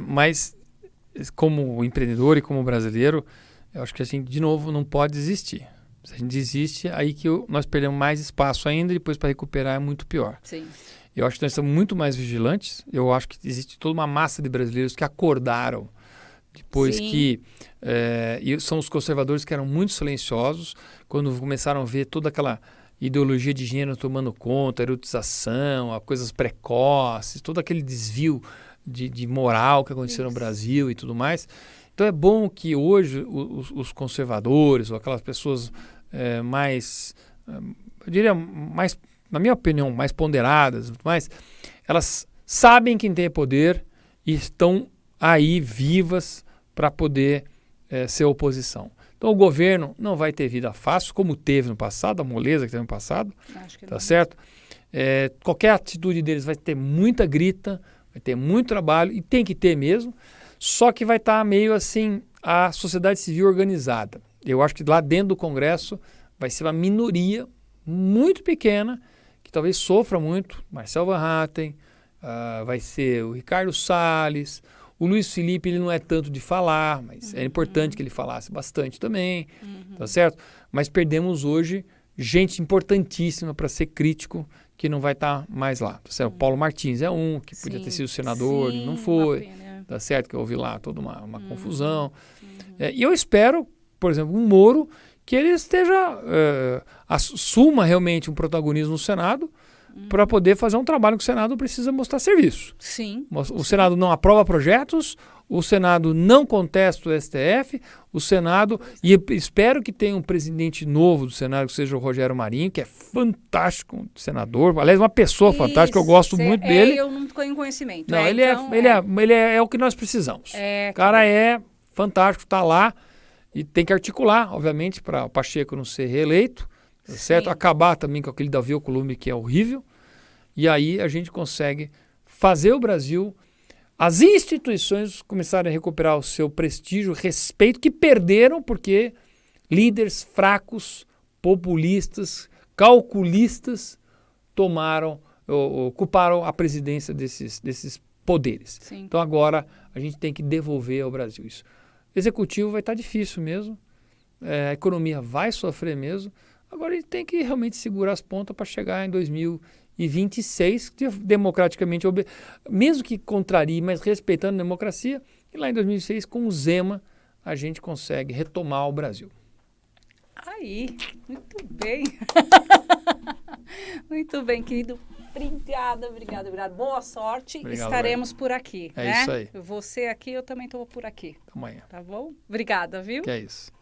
Mas, como empreendedor e como brasileiro, eu acho que, assim, de novo, não pode desistir. Se a gente desiste, aí que nós perdemos mais espaço ainda e depois para recuperar é muito pior. Sim. Eu acho que nós estamos muito mais vigilantes. Eu acho que existe toda uma massa de brasileiros que acordaram depois que... e são os conservadores que eram muito silenciosos quando começaram a ver toda aquela ideologia de gênero tomando conta, erotização, coisas precoces, todo aquele desvio de moral que aconteceu no Brasil e tudo mais. Então é bom que hoje os conservadores ou aquelas pessoas mais, eu diria, mais... na minha opinião, mais ponderadas, mas elas sabem quem tem poder e estão aí vivas para poder ser oposição. Então, o governo não vai ter vida fácil, como teve no passado, a moleza que teve no passado, tá certo? Qualquer atitude deles vai ter muita grita, vai ter muito trabalho, e tem que ter mesmo, só que vai estar meio assim a sociedade civil organizada. Eu acho que lá dentro do Congresso vai ser uma minoria muito pequena, que talvez sofra muito, Marcel Van Hatten, vai ser o Ricardo Salles, o Luiz Felipe, ele não é tanto de falar, mas é importante que ele falasse bastante também, tá certo? Mas perdemos hoje gente importantíssima para ser crítico, que não vai estar mais lá, tá certo? O Paulo Martins é um, que podia ter sido senador, não foi, tá certo? Que eu ouvi lá toda uma confusão. E eu espero, por exemplo, um Moro, que ele assuma realmente um protagonismo no Senado para poder fazer um trabalho que o Senado precisa mostrar serviço. Sim. O Senado não aprova projetos, o Senado não contesta o STF, o Senado... E espero que tenha um presidente novo do Senado, que seja o Rogério Marinho, que é fantástico senador. Aliás, uma pessoa fantástica, eu gosto muito dele. Eu não tenho conhecimento. Não, ele é o que nós precisamos. O cara é fantástico, está lá. E tem que articular, obviamente, para o Pacheco não ser reeleito, tá certo? Acabar também com aquele Davi Alcolumbre, que é horrível. E aí a gente consegue fazer o Brasil, as instituições começarem a recuperar o seu prestígio, respeito, que perderam porque líderes fracos, populistas, calculistas ocuparam a presidência desses poderes. Sim. Então agora a gente tem que devolver ao Brasil isso. Executivo vai estar difícil mesmo, a economia vai sofrer mesmo, agora a gente tem que realmente segurar as pontas para chegar em 2022 e 26 democraticamente, mesmo que contrarie, mas respeitando a democracia. E lá em 2006, com o Zema, a gente consegue retomar o Brasil. Aí, muito bem. Muito bem, querido. Obrigada. Boa sorte. Obrigado, Estaremos por aqui. É né? isso aí. Você aqui, eu também estou por aqui. Amanhã. Tá bom? Obrigada, viu? Que é isso.